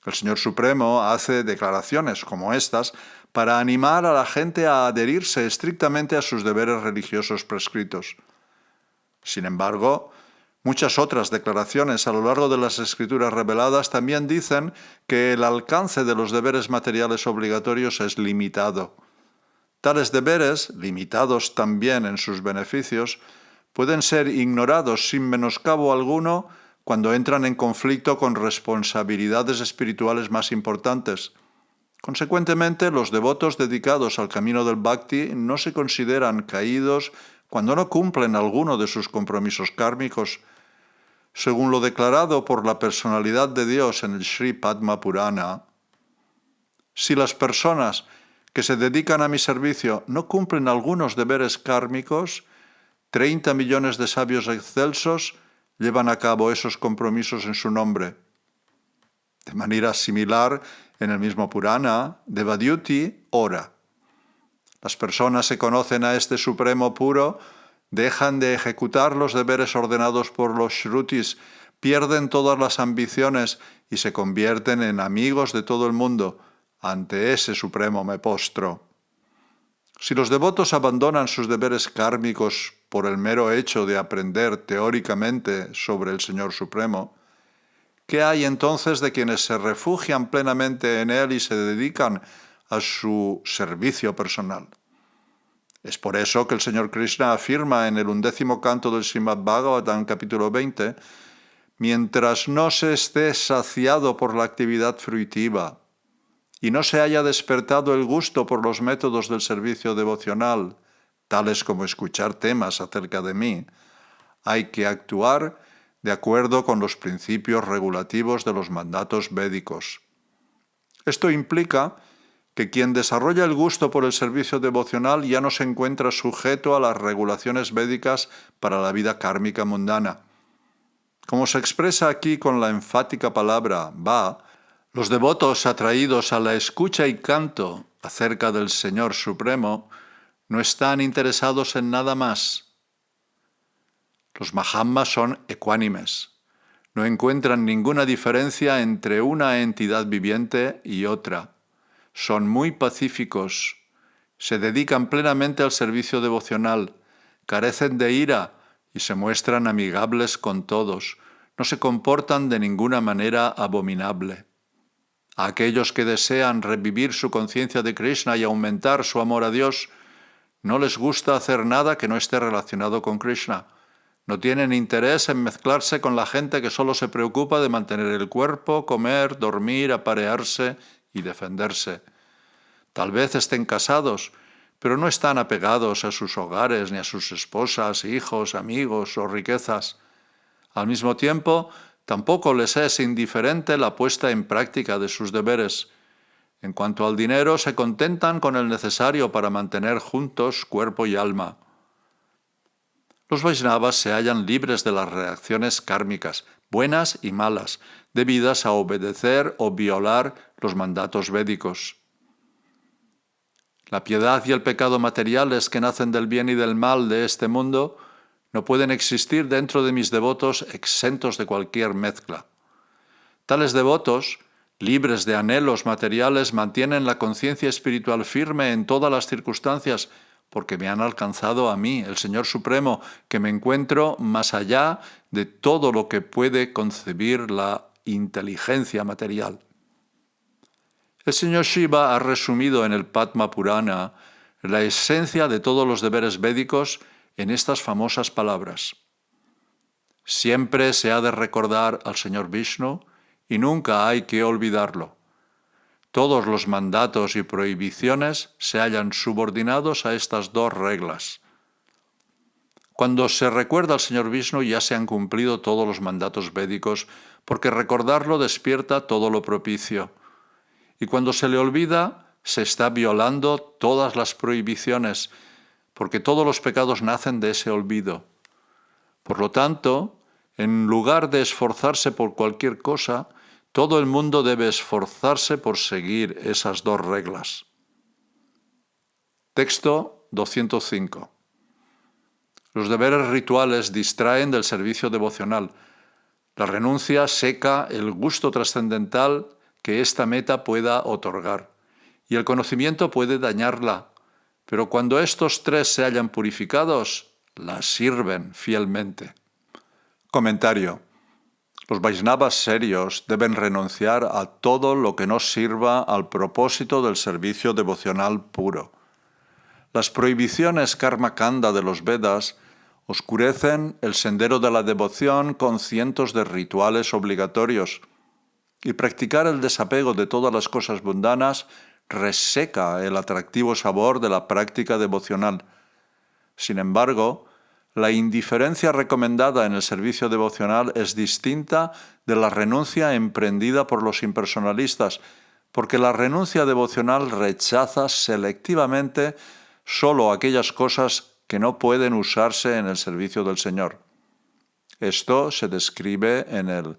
El Señor Supremo hace declaraciones como estas para animar a la gente a adherirse estrictamente a sus deberes religiosos prescritos. Sin embargo, muchas otras declaraciones a lo largo de las escrituras reveladas también dicen que el alcance de los deberes materiales obligatorios es limitado. Tales deberes, limitados también en sus beneficios, pueden ser ignorados sin menoscabo alguno cuando entran en conflicto con responsabilidades espirituales más importantes. Consecuentemente, los devotos dedicados al camino del Bhakti no se consideran caídos cuando no cumplen alguno de sus compromisos kármicos. Según lo declarado por la personalidad de Dios en el Sri Padma Purana, si las personas que se dedican a mi servicio no cumplen algunos deberes kármicos, 30 millones de sabios excelsos llevan a cabo esos compromisos en su nombre. De manera similar, en el mismo Purana, Devadyuti ora: las personas que conocen a este Supremo puro dejan de ejecutar los deberes ordenados por los Shrutis, pierden todas las ambiciones y se convierten en amigos de todo el mundo. Ante ese Supremo me postro. Si los devotos abandonan sus deberes kármicos por el mero hecho de aprender teóricamente sobre el Señor Supremo, ¿qué hay entonces de quienes se refugian plenamente en Él y se dedican a su servicio personal? Es por eso que el Señor Krishna afirma en el 11º canto del Srimad Bhagavatam, capítulo 20, mientras no se esté saciado por la actividad fruitiva y no se haya despertado el gusto por los métodos del servicio devocional, tales como escuchar temas acerca de mí, hay que actuar de acuerdo con los principios regulativos de los mandatos védicos. Esto implica que quien desarrolla el gusto por el servicio devocional ya no se encuentra sujeto a las regulaciones védicas para la vida kármica mundana. Como se expresa aquí con la enfática palabra va, los devotos atraídos a la escucha y canto acerca del Señor Supremo no están interesados en nada más. Los Mahatmas son ecuánimes. No encuentran ninguna diferencia entre una entidad viviente y otra. Son muy pacíficos. Se dedican plenamente al servicio devocional. Carecen de ira y se muestran amigables con todos. No se comportan de ninguna manera abominable. A aquellos que desean revivir su conciencia de Krishna y aumentar su amor a Dios, no les gusta hacer nada que no esté relacionado con Krishna. No tienen interés en mezclarse con la gente que solo se preocupa de mantener el cuerpo, comer, dormir, aparearse y defenderse. Tal vez estén casados, pero no están apegados a sus hogares, ni a sus esposas, hijos, amigos o riquezas. Al mismo tiempo, tampoco les es indiferente la puesta en práctica de sus deberes. En cuanto al dinero, se contentan con el necesario para mantener juntos cuerpo y alma. Los Vaishnavas se hallan libres de las reacciones kármicas, buenas y malas, debidas a obedecer o violar los mandatos védicos. La piedad y el pecado materiales que nacen del bien y del mal de este mundo no pueden existir dentro de mis devotos exentos de cualquier mezcla. Tales devotos, libres de anhelos materiales, mantienen la conciencia espiritual firme en todas las circunstancias, porque me han alcanzado a mí, el Señor Supremo, que me encuentro más allá de todo lo que puede concebir la inteligencia material. El Señor Shiva ha resumido en el Padma Purana la esencia de todos los deberes védicos en estas famosas palabras. Siempre se ha de recordar al Señor Vishnu y nunca hay que olvidarlo. Todos los mandatos y prohibiciones se hallan subordinados a estas dos reglas. Cuando se recuerda al Señor Vishnu ya se han cumplido todos los mandatos védicos, porque recordarlo despierta todo lo propicio. Y cuando se le olvida, se está violando todas las prohibiciones, porque todos los pecados nacen de ese olvido. Por lo tanto, en lugar de esforzarse por cualquier cosa, todo el mundo debe esforzarse por seguir esas dos reglas. Texto 205. Los deberes rituales distraen del servicio devocional. La renuncia seca el gusto trascendental que esta meta pueda otorgar, y el conocimiento puede dañarla, pero cuando estos tres se hayan purificados, la sirven fielmente. Comentario. Los Vaishnavas serios deben renunciar a todo lo que no sirva al propósito del servicio devocional puro. Las prohibiciones karma kanda de los Vedas oscurecen el sendero de la devoción con cientos de rituales obligatorios, y practicar el desapego de todas las cosas mundanas reseca el atractivo sabor de la práctica devocional. Sin embargo, la indiferencia recomendada en el servicio devocional es distinta de la renuncia emprendida por los impersonalistas, porque la renuncia devocional rechaza selectivamente solo aquellas cosas que no pueden usarse en el servicio del Señor. Esto se describe en el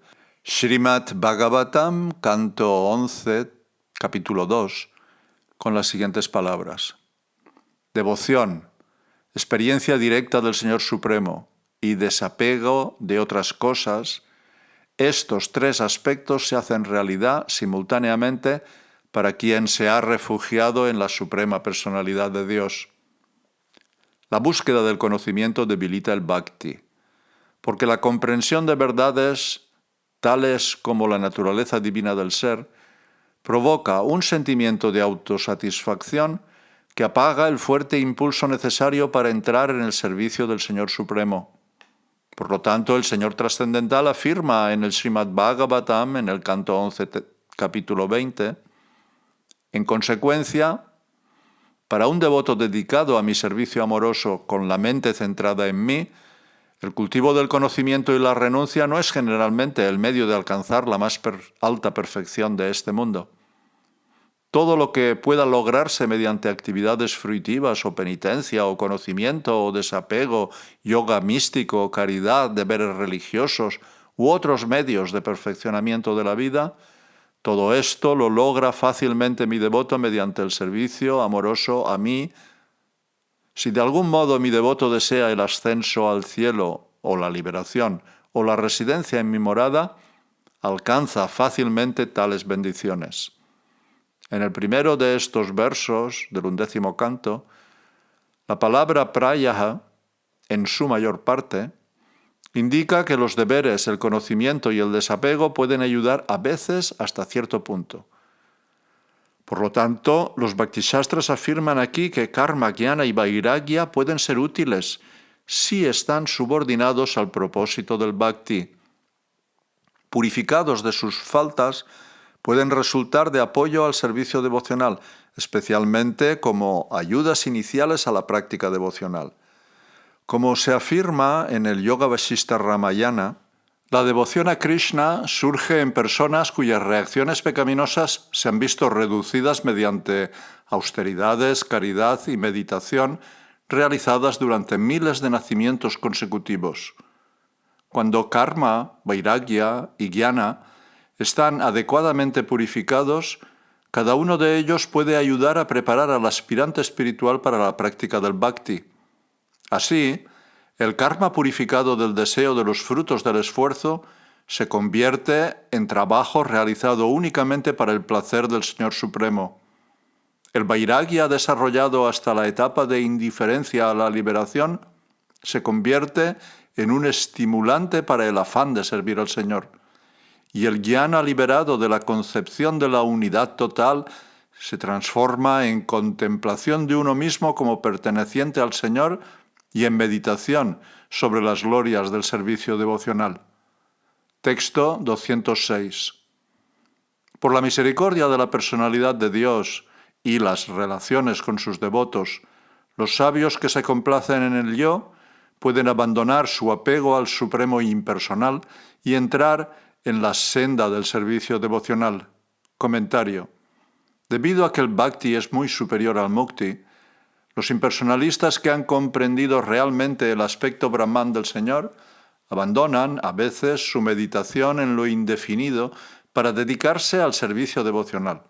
Srimad Bhagavatam, canto 11, capítulo 2, con las siguientes palabras. Devoción, experiencia directa del Señor Supremo y desapego de otras cosas, estos tres aspectos se hacen realidad simultáneamente para quien se ha refugiado en la suprema personalidad de Dios. La búsqueda del conocimiento debilita el bhakti, porque la comprensión de verdades tales como la naturaleza divina del ser provoca un sentimiento de autosatisfacción que apaga el fuerte impulso necesario para entrar en el servicio del Señor Supremo. Por lo tanto, el Señor Trascendental afirma en el Srimad Bhagavatam, en el canto 11, capítulo 20, en consecuencia, para un devoto dedicado a mi servicio amoroso con la mente centrada en mí, el cultivo del conocimiento y la renuncia no es generalmente el medio de alcanzar la más alta perfección de este mundo. Todo lo que pueda lograrse mediante actividades fruitivas o penitencia o conocimiento o desapego, yoga místico, caridad, deberes religiosos u otros medios de perfeccionamiento de la vida, todo esto lo logra fácilmente mi devoto mediante el servicio amoroso a mí. Si de algún modo mi devoto desea el ascenso al cielo o la liberación o la residencia en mi morada, alcanza fácilmente tales bendiciones. En el primero de estos versos del 11º canto, la palabra prayaha, en su mayor parte, indica que los deberes, el conocimiento y el desapego pueden ayudar a veces hasta cierto punto. Por lo tanto, los Bhaktishastras afirman aquí que karma, jnana y vairagya pueden ser útiles si están subordinados al propósito del bhakti. Purificados de sus faltas, pueden resultar de apoyo al servicio devocional, especialmente como ayudas iniciales a la práctica devocional. Como se afirma en el Yoga Vasishtha Ramayana, la devoción a Krishna surge en personas cuyas reacciones pecaminosas se han visto reducidas mediante austeridades, caridad y meditación realizadas durante miles de nacimientos consecutivos. Cuando karma, vairagya y jnana están adecuadamente purificados, cada uno de ellos puede ayudar a preparar al aspirante espiritual para la práctica del bhakti. Así, el karma purificado del deseo de los frutos del esfuerzo se convierte en trabajo realizado únicamente para el placer del Señor Supremo. El vairagya desarrollado hasta la etapa de indiferencia a la liberación se convierte en un estimulante para el afán de servir al Señor. Y el jnana liberado de la concepción de la unidad total se transforma en contemplación de uno mismo como perteneciente al Señor y en meditación sobre las glorias del servicio devocional. Texto 206. Por la misericordia de la personalidad de Dios y las relaciones con sus devotos, los sabios que se complacen en el yo pueden abandonar su apego al Supremo impersonal y entrar en la senda del servicio devocional. Comentario. Debido a que el bhakti es muy superior al mukti, los impersonalistas que han comprendido realmente el aspecto Brahman del Señor abandonan a veces su meditación en lo indefinido para dedicarse al servicio devocional.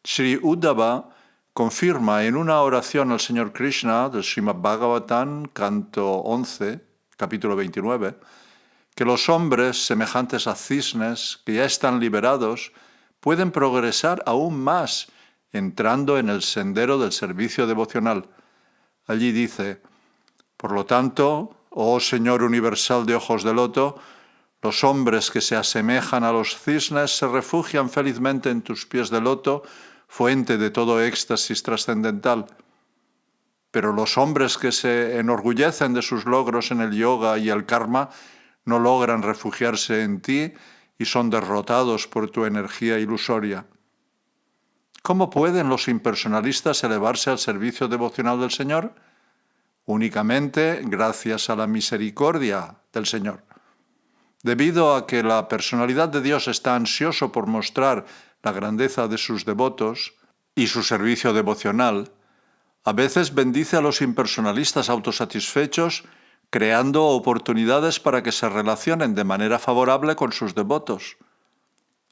Sri Uddhava confirma en una oración al Señor Krishna del Srimad Bhagavatam, canto 11, capítulo 29, que los hombres semejantes a cisnes que ya están liberados pueden progresar aún más entrando en el sendero del servicio devocional. Allí dice: por lo tanto, oh Señor universal de ojos de loto, los hombres que se asemejan a los cisnes se refugian felizmente en tus pies de loto, fuente de todo éxtasis trascendental. Pero los hombres que se enorgullecen de sus logros en el yoga y el karma no logran refugiarse en ti y son derrotados por tu energía ilusoria. ¿Cómo pueden los impersonalistas elevarse al servicio devocional del Señor? Únicamente gracias a la misericordia del Señor. Debido a que la personalidad de Dios está ansioso por mostrar la grandeza de sus devotos y su servicio devocional, a veces bendice a los impersonalistas autosatisfechos creando oportunidades para que se relacionen de manera favorable con sus devotos.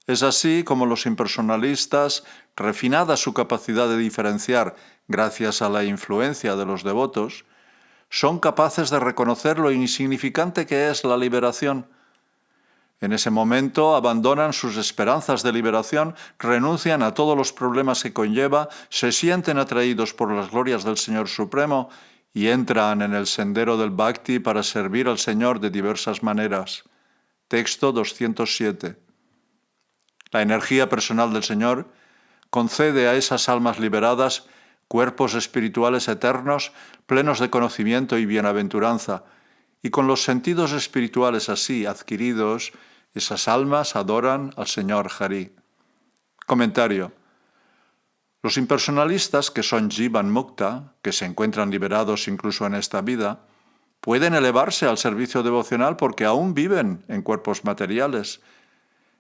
Es así como los impersonalistas, refinada su capacidad de diferenciar gracias a la influencia de los devotos, son capaces de reconocer lo insignificante que es la liberación. En ese momento abandonan sus esperanzas de liberación, renuncian a todos los problemas que conlleva, se sienten atraídos por las glorias del Señor Supremo y entran en el sendero del Bhakti para servir al Señor de diversas maneras. Texto 207. La energía personal del Señor concede a esas almas liberadas cuerpos espirituales eternos, plenos de conocimiento y bienaventuranza, y con los sentidos espirituales así adquiridos, esas almas adoran al Señor Hari. Comentario. Los impersonalistas, que son Jivan Mukta, que se encuentran liberados incluso en esta vida, pueden elevarse al servicio devocional porque aún viven en cuerpos materiales.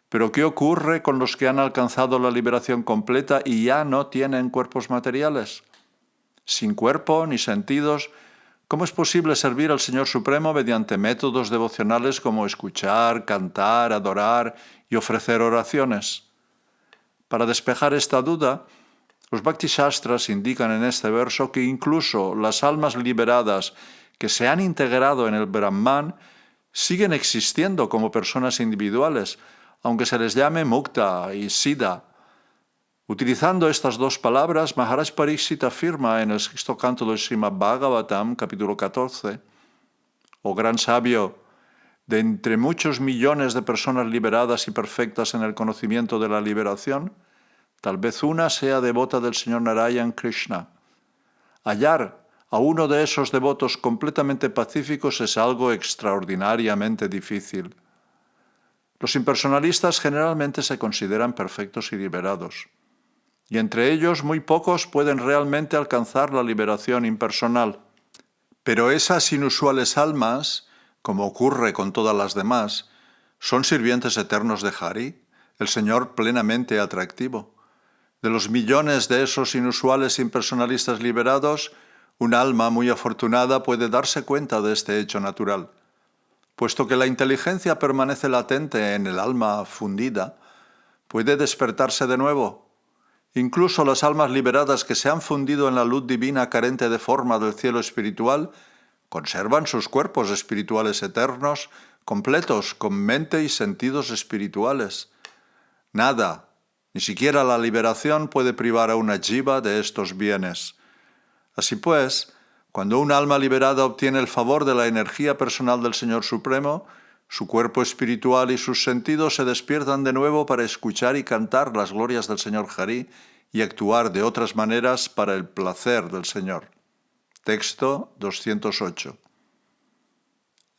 Pero ¿qué ocurre con los que han alcanzado la liberación completa y ya no tienen cuerpos materiales? Sin cuerpo ni sentidos, ¿Cómo es posible servir al Señor Supremo mediante métodos devocionales como escuchar, cantar, adorar y ofrecer oraciones? Para despejar esta duda, los Bhakti Shastras indican en este verso que incluso las almas liberadas que se han integrado en el Brahman siguen existiendo como personas individuales, aunque se les llame Mukta y Siddha. Utilizando estas dos palabras, Maharaj Pariksit afirma en el sexto canto del Srimad Bhagavatam, capítulo 14, «Oh gran sabio, de entre muchos millones de personas liberadas y perfectas en el conocimiento de la liberación, tal vez una sea devota del Señor Narayan Krishna. Hallar a uno de esos devotos completamente pacíficos es algo extraordinariamente difícil. Los impersonalistas generalmente se consideran perfectos y liberados, y entre ellos muy pocos pueden realmente alcanzar la liberación impersonal. Pero esas inusuales almas, como ocurre con todas las demás, son sirvientes eternos de Hari, el Señor plenamente atractivo. De los millones de esos inusuales impersonalistas liberados, un alma muy afortunada puede darse cuenta de este hecho natural. Puesto que la inteligencia permanece latente en el alma fundida, puede despertarse de nuevo. Incluso las almas liberadas que se han fundido en la luz divina carente de forma del cielo espiritual, conservan sus cuerpos espirituales eternos, completos con mente y sentidos espirituales. Nada, ni siquiera la liberación puede privar a una jiva de estos bienes. Así pues, cuando un alma liberada obtiene el favor de la energía personal del Señor Supremo, su cuerpo espiritual y sus sentidos se despiertan de nuevo para escuchar y cantar las glorias del Señor Hari y actuar de otras maneras para el placer del Señor. Texto 208.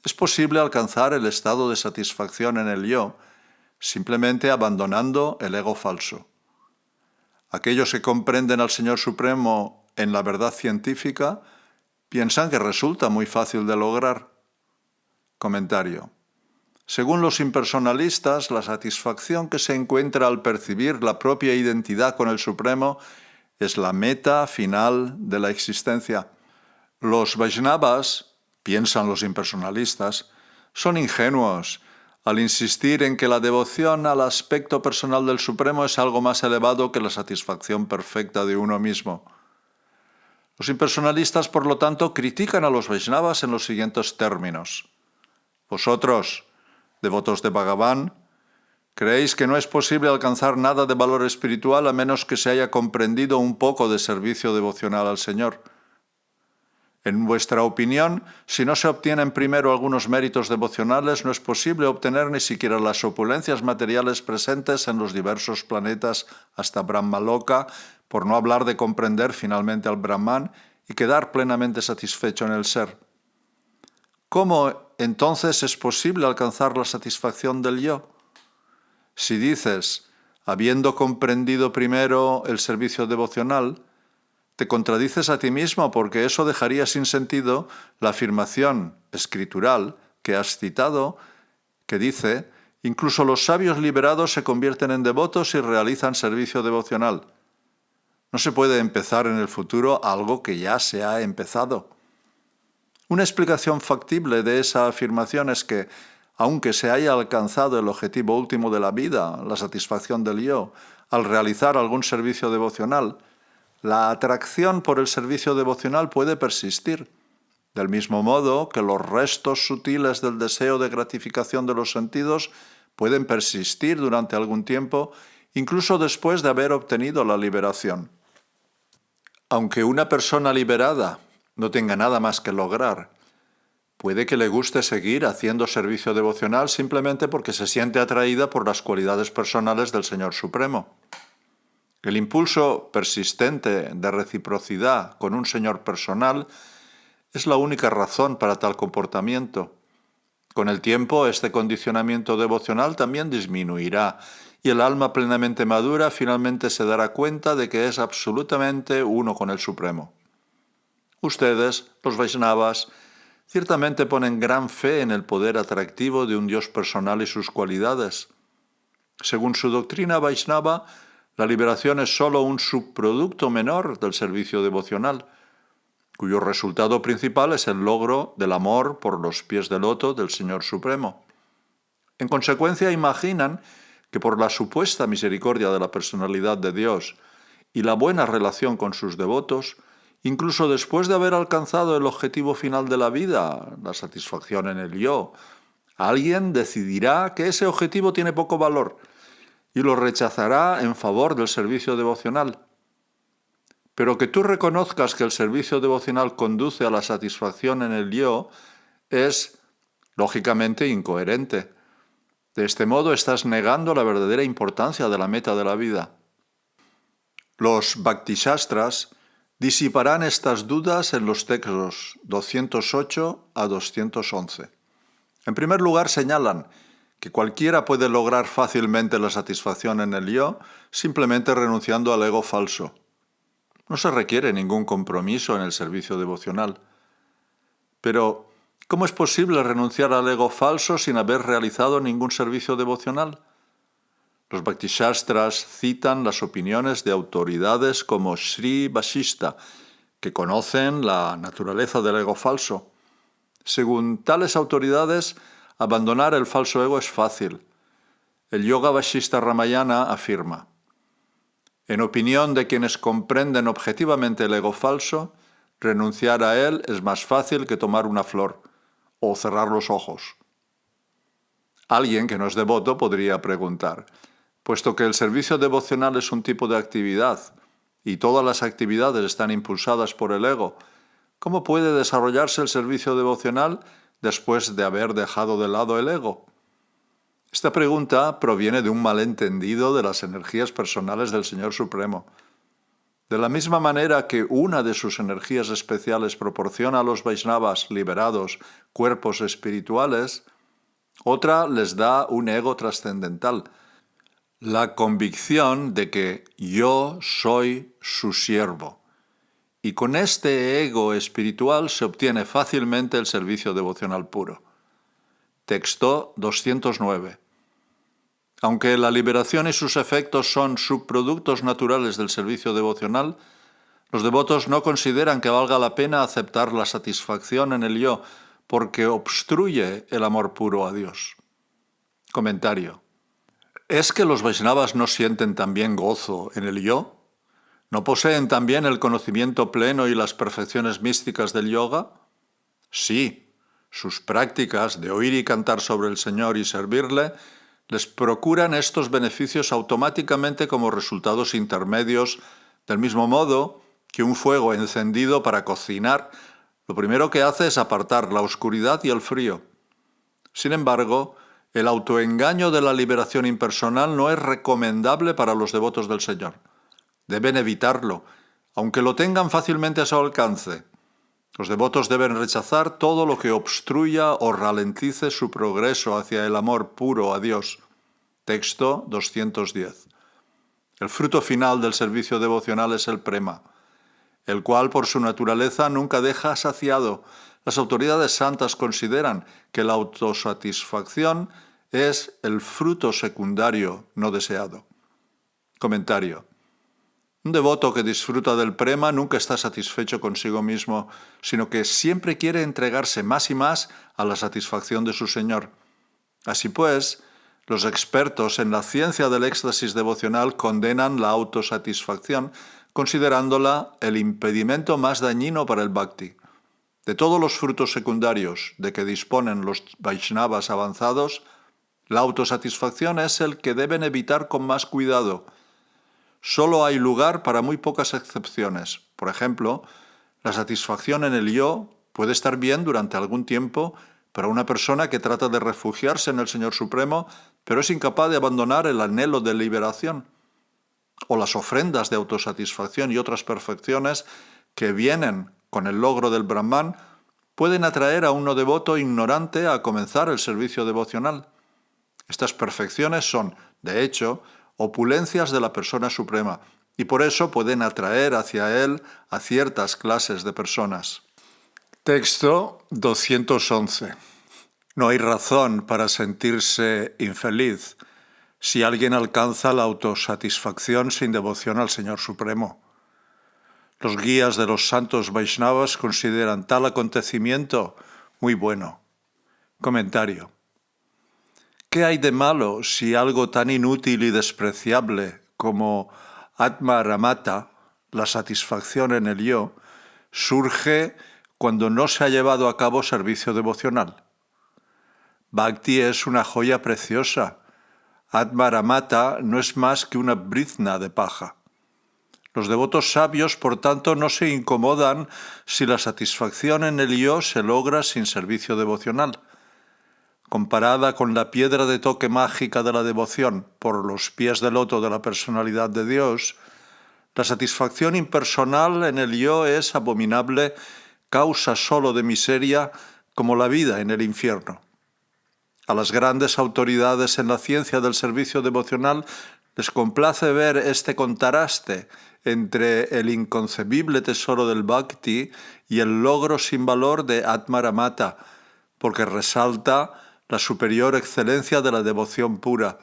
Es posible alcanzar el estado de satisfacción en el yo, simplemente abandonando el ego falso. Aquellos que comprenden al Señor Supremo en la verdad científica piensan que resulta muy fácil de lograr. Comentario. Según los impersonalistas, la satisfacción que se encuentra al percibir la propia identidad con el Supremo es la meta final de la existencia. Los Vaishnavas, piensan los impersonalistas, son ingenuos al insistir en que la devoción al aspecto personal del Supremo es algo más elevado que la satisfacción perfecta de uno mismo. Los impersonalistas, por lo tanto, critican a los Vaishnavas en los siguientes términos. Vosotros, devotos de Bhagavan, creéis que no es posible alcanzar nada de valor espiritual a menos que se haya comprendido un poco de servicio devocional al Señor. En vuestra opinión, si no se obtienen primero algunos méritos devocionales, no es posible obtener ni siquiera las opulencias materiales presentes en los diversos planetas hasta Brahmaloka, por no hablar de comprender finalmente al Brahman y quedar plenamente satisfecho en el ser. ¿Cómo entonces es posible alcanzar la satisfacción del yo? Si dices, habiendo comprendido primero el servicio devocional, te contradices a ti mismo porque eso dejaría sin sentido la afirmación escritural que has citado, que dice, incluso los sabios liberados se convierten en devotos y realizan servicio devocional. No se puede empezar en el futuro algo que ya se ha empezado. Una explicación factible de esa afirmación es que, aunque se haya alcanzado el objetivo último de la vida, la satisfacción del yo, al realizar algún servicio devocional, la atracción por el servicio devocional puede persistir, del mismo modo que los restos sutiles del deseo de gratificación de los sentidos pueden persistir durante algún tiempo, incluso después de haber obtenido la liberación. Aunque una persona liberada no tenga nada más que lograr, puede que le guste seguir haciendo servicio devocional simplemente porque se siente atraída por las cualidades personales del Señor Supremo. El impulso persistente de reciprocidad con un Señor personal es la única razón para tal comportamiento. Con el tiempo, este condicionamiento devocional también disminuirá y el alma plenamente madura finalmente se dará cuenta de que es absolutamente uno con el Supremo. Ustedes, los Vaishnavas, ciertamente ponen gran fe en el poder atractivo de un Dios personal y sus cualidades. Según su doctrina Vaishnava, la liberación es solo un subproducto menor del servicio devocional. cuyo resultado principal es el logro del amor por los pies de loto del Señor Supremo. En consecuencia, imaginan que por la supuesta misericordia de la personalidad de Dios y la buena relación con sus devotos, incluso después de haber alcanzado el objetivo final de la vida, la satisfacción en el yo, alguien decidirá que ese objetivo tiene poco valor y lo rechazará en favor del servicio devocional. Pero que tú reconozcas que el servicio devocional conduce a la satisfacción en el yo es, lógicamente, incoherente. De este modo estás negando la verdadera importancia de la meta de la vida. Los Bhakti-shastras disiparán estas dudas en los textos 208 a 211. En primer lugar, señalan que cualquiera puede lograr fácilmente la satisfacción en el yo simplemente renunciando al ego falso. No se requiere ningún compromiso en el servicio devocional. Pero, ¿cómo es posible renunciar al ego falso sin haber realizado ningún servicio devocional? Los Bhakti-shastras citan las opiniones de autoridades como Sri Vasishta, que conocen la naturaleza del ego falso. Según tales autoridades, abandonar el falso ego es fácil. El Yoga Vasishta Ramayana afirma: en opinión de quienes comprenden objetivamente el ego falso, renunciar a él es más fácil que tomar una flor o cerrar los ojos. Alguien que no es devoto podría preguntar: puesto que el servicio devocional es un tipo de actividad y todas las actividades están impulsadas por el ego, ¿cómo puede desarrollarse el servicio devocional después de haber dejado de lado el ego? Esta pregunta proviene de un malentendido de las energías personales del Señor Supremo. De la misma manera que una de sus energías especiales proporciona a los Vaishnavas liberados cuerpos espirituales, otra les da un ego trascendental, la convicción de que yo soy su siervo. Y con este ego espiritual se obtiene fácilmente el servicio devocional puro. Texto 209. Aunque la liberación y sus efectos son subproductos naturales del servicio devocional, los devotos no consideran que valga la pena aceptar la satisfacción en el yo porque obstruye el amor puro a Dios. Comentario. ¿Es que los Vaishnavas no sienten también gozo en el yo? ¿No poseen también el conocimiento pleno y las perfecciones místicas del yoga? Sí, sus prácticas de oír y cantar sobre el Señor y servirle les procuran estos beneficios automáticamente como resultados intermedios, del mismo modo que un fuego encendido para cocinar, lo primero que hace es apartar la oscuridad y el frío. Sin embargo, el autoengaño de la liberación impersonal no es recomendable para los devotos del Señor. Deben evitarlo, aunque lo tengan fácilmente a su alcance. Los devotos deben rechazar todo lo que obstruya o ralentice su progreso hacia el amor puro a Dios. Texto 210. El fruto final del servicio devocional es el prema, el cual por su naturaleza nunca deja saciado. Las autoridades santas consideran que la autosatisfacción es el fruto secundario no deseado. Comentario. Un devoto que disfruta del prema nunca está satisfecho consigo mismo, sino que siempre quiere entregarse más y más a la satisfacción de su Señor. Así pues, los expertos en la ciencia del éxtasis devocional condenan la autosatisfacción, considerándola el impedimento más dañino para el bhakti. De todos los frutos secundarios de que disponen los Vaishnavas avanzados, la autosatisfacción es el que deben evitar con más cuidado. Solo hay lugar para muy pocas excepciones. Por ejemplo, la satisfacción en el yo puede estar bien durante algún tiempo para una persona que trata de refugiarse en el Señor Supremo, pero es incapaz de abandonar el anhelo de liberación. O las ofrendas de autosatisfacción y otras perfecciones que vienen con el logro del Brahman pueden atraer a un no devoto ignorante a comenzar el servicio devocional. Estas perfecciones son, de hecho, opulencias de la persona suprema, y por eso pueden atraer hacia él a ciertas clases de personas. Texto 211. No hay razón para sentirse infeliz si alguien alcanza la autosatisfacción sin devoción al Señor Supremo. Los guías de los santos Vaishnavas consideran tal acontecimiento muy bueno. Comentario. ¿Qué hay de malo si algo tan inútil y despreciable como Atma Ramata, la satisfacción en el yo, surge cuando no se ha llevado a cabo servicio devocional? Bhakti es una joya preciosa. Atma Ramata no es más que una brizna de paja. Los devotos sabios, por tanto, no se incomodan si la satisfacción en el yo se logra sin servicio devocional. Comparada con la piedra de toque mágica de la devoción por los pies de loto de la personalidad de Dios, la satisfacción impersonal en el yo es abominable, causa solo de miseria, como la vida en el infierno. A las grandes autoridades en la ciencia del servicio devocional les complace ver este contraste entre el inconcebible tesoro del Bhakti y el logro sin valor de Atma Ramata, porque resalta la superior excelencia de la devoción pura.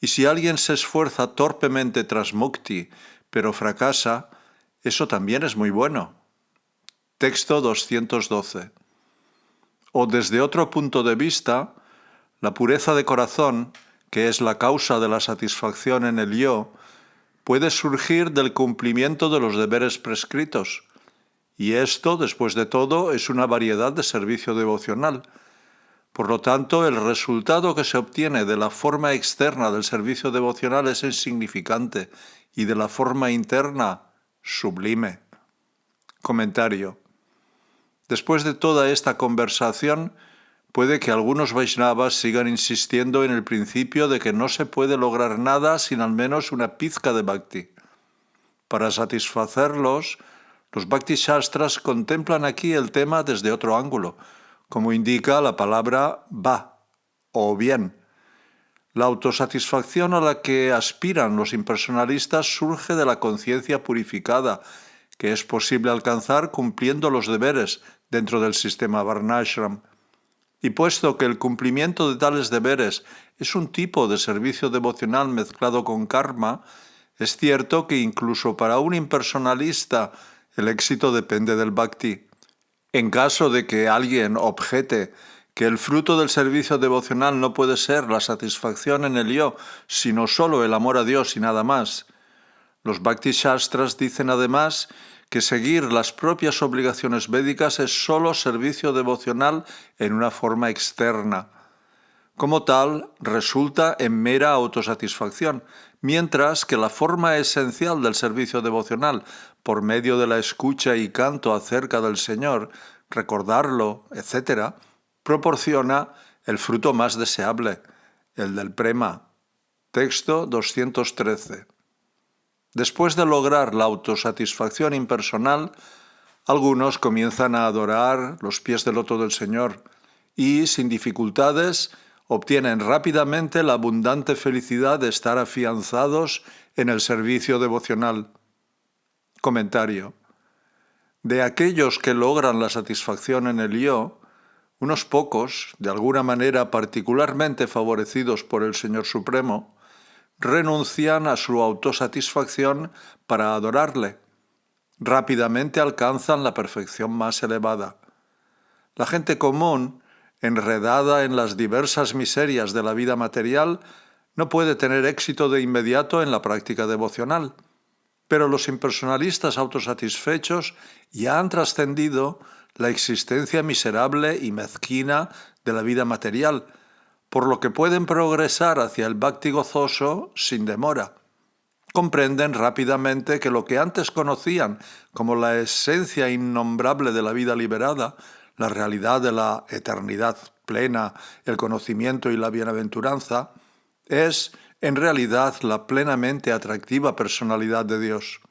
Y si alguien se esfuerza torpemente tras Mukti, pero fracasa, eso también es muy bueno. Texto 212. O desde otro punto de vista, la pureza de corazón, que es la causa de la satisfacción en el yo, puede surgir del cumplimiento de los deberes prescritos. Y esto, después de todo, es una variedad de servicio devocional. Por lo tanto, el resultado que se obtiene de la forma externa del servicio devocional es insignificante y de la forma interna sublime. Comentario. Después de toda esta conversación, puede que algunos Vaishnavas sigan insistiendo en el principio de que no se puede lograr nada sin al menos una pizca de Bhakti. Para satisfacerlos, los Bhakti Shastras contemplan aquí el tema desde otro ángulo, como indica la palabra va, o bien. La autosatisfacción a la que aspiran los impersonalistas surge de la conciencia purificada, que es posible alcanzar cumpliendo los deberes dentro del sistema Varnashram. Y puesto que el cumplimiento de tales deberes es un tipo de servicio devocional mezclado con karma, es cierto que incluso para un impersonalista el éxito depende del Bhakti. En caso de que alguien objete que el fruto del servicio devocional no puede ser la satisfacción en el yo, sino solo el amor a Dios y nada más, los Bhakti Shastras dicen además que seguir las propias obligaciones védicas es solo servicio devocional en una forma externa. Como tal, resulta en mera autosatisfacción, mientras que la forma esencial del servicio devocional, por medio de la escucha y canto acerca del Señor, recordarlo, etc., proporciona el fruto más deseable, el del prema. Texto 213. Después de lograr la autosatisfacción impersonal, algunos comienzan a adorar los pies del loto del Señor y, sin dificultades, obtienen rápidamente la abundante felicidad de estar afianzados en el servicio devocional. Comentario. De aquellos que logran la satisfacción en el yo, unos pocos, de alguna manera particularmente favorecidos por el Señor Supremo, renuncian a su autosatisfacción para adorarle. Rápidamente alcanzan la perfección más elevada. La gente común, enredada en las diversas miserias de la vida material, no puede tener éxito de inmediato en la práctica devocional. Pero los impersonalistas autosatisfechos ya han trascendido la existencia miserable y mezquina de la vida material, por lo que pueden progresar hacia el bhakti gozoso sin demora. Comprenden rápidamente que lo que antes conocían como la esencia innombrable de la vida liberada, la realidad de la eternidad plena, el conocimiento y la bienaventuranza, es en realidad la plenamente atractiva personalidad de Dios.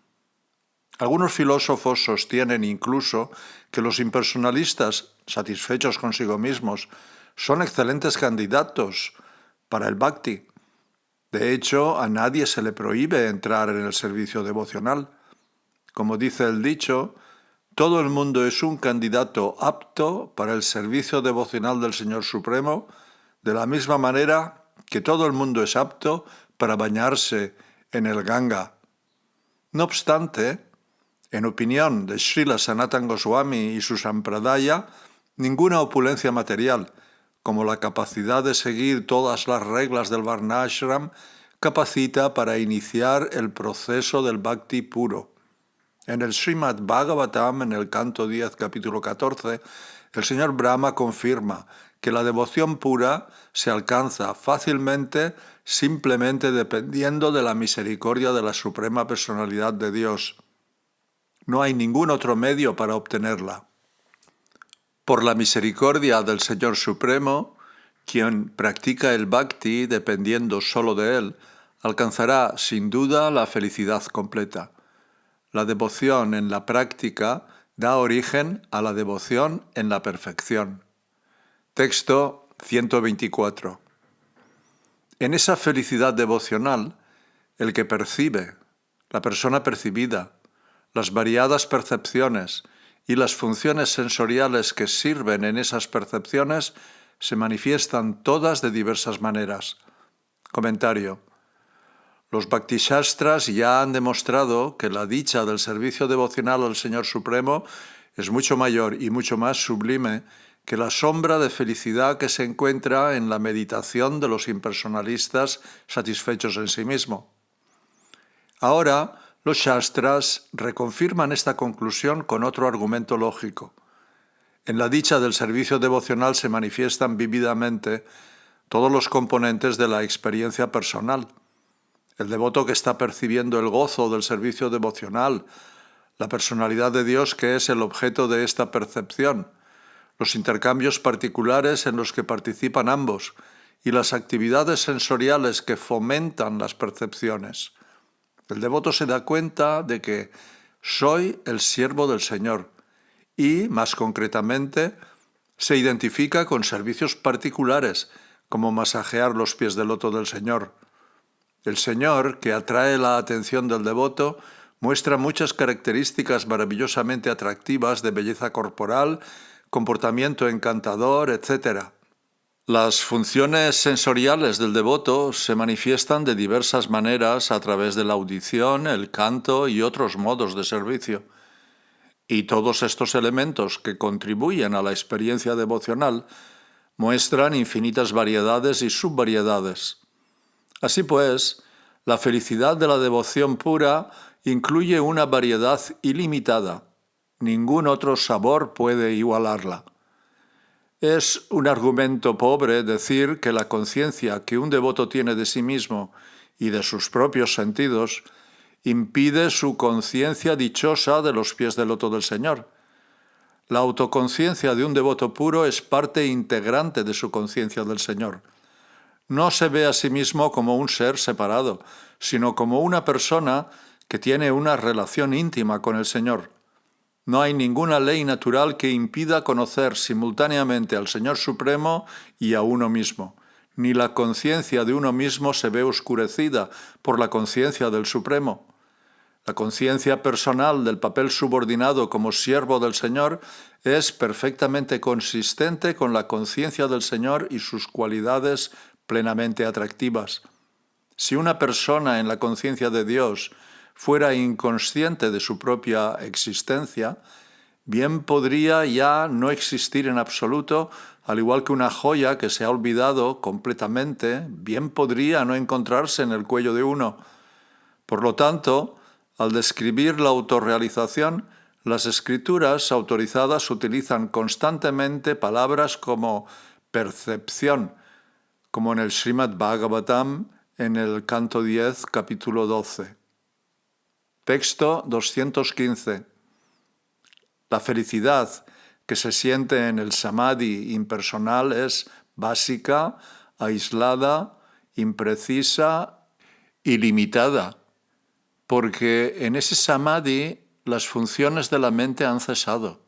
Algunos filósofos sostienen incluso que los impersonalistas, satisfechos consigo mismos, son excelentes candidatos para el bhakti. De hecho, a nadie se le prohíbe entrar en el servicio devocional. Como dice el dicho, todo el mundo es un candidato apto para el servicio devocional del Señor Supremo, de la misma manera que todo el mundo es apto para bañarse en el Ganga. No obstante, En opinión de Srila Sanatana Goswami y su Sampradaya, ninguna opulencia material, como la capacidad de seguir todas las reglas del Varnashram, capacita para iniciar el proceso del Bhakti puro. En el Srimad Bhagavatam, en el canto 10, capítulo 14, el señor Brahma confirma que la devoción pura se alcanza fácilmente simplemente dependiendo de la misericordia de la Suprema Personalidad de Dios. No hay ningún otro medio para obtenerla. Por la misericordia del Señor Supremo, quien practica el Bhakti dependiendo solo de Él, alcanzará sin duda la felicidad completa. La devoción en la práctica da origen a la devoción en la perfección. Texto 124. En esa felicidad devocional, el que percibe, la persona percibida, las variadas percepciones y las funciones sensoriales que sirven en esas percepciones se manifiestan todas de diversas maneras. Comentario. Los Bhaktishastras ya han demostrado que la dicha del servicio devocional al Señor Supremo es mucho mayor y mucho más sublime que la sombra de felicidad que se encuentra en la meditación de los impersonalistas satisfechos en sí mismo. Ahora, los Shastras reconfirman esta conclusión con otro argumento lógico. En la dicha del servicio devocional se manifiestan vívidamente todos los componentes de la experiencia personal. El devoto que está percibiendo el gozo del servicio devocional, la personalidad de Dios que es el objeto de esta percepción, los intercambios particulares en los que participan ambos y las actividades sensoriales que fomentan las percepciones. El devoto se da cuenta de que soy el siervo del Señor y, más concretamente, se identifica con servicios particulares como masajear los pies del loto del Señor. El Señor, que atrae la atención del devoto, muestra muchas características maravillosamente atractivas de belleza corporal, comportamiento encantador, etc. Las funciones sensoriales del devoto se manifiestan de diversas maneras a través de la audición, el canto y otros modos de servicio. Y todos estos elementos que contribuyen a la experiencia devocional muestran infinitas variedades y subvariedades. Así pues, la felicidad de la devoción pura incluye una variedad ilimitada. Ningún otro sabor puede igualarla. Es un argumento pobre decir que la conciencia que un devoto tiene de sí mismo y de sus propios sentidos impide su conciencia dichosa de los pies del loto del Señor. La autoconciencia de un devoto puro es parte integrante de su conciencia del Señor. No se ve a sí mismo como un ser separado, sino como una persona que tiene una relación íntima con el Señor. No hay ninguna ley natural que impida conocer simultáneamente al Señor Supremo y a uno mismo. Ni la conciencia de uno mismo se ve oscurecida por la conciencia del Supremo. La conciencia personal del papel subordinado como siervo del Señor es perfectamente consistente con la conciencia del Señor y sus cualidades plenamente atractivas. Si una persona en la conciencia de Dios fuera inconsciente de su propia existencia, bien podría ya no existir en absoluto, al igual que una joya que se ha olvidado completamente, bien podría no encontrarse en el cuello de uno. Por lo tanto, al describir la autorrealización, las escrituras autorizadas utilizan constantemente palabras como percepción, como en el Srimad Bhagavatam, en el canto 10, capítulo 12. Texto 215. La felicidad que se siente en el samadhi impersonal es básica, aislada, imprecisa y limitada, porque en ese samadhi las funciones de la mente han cesado.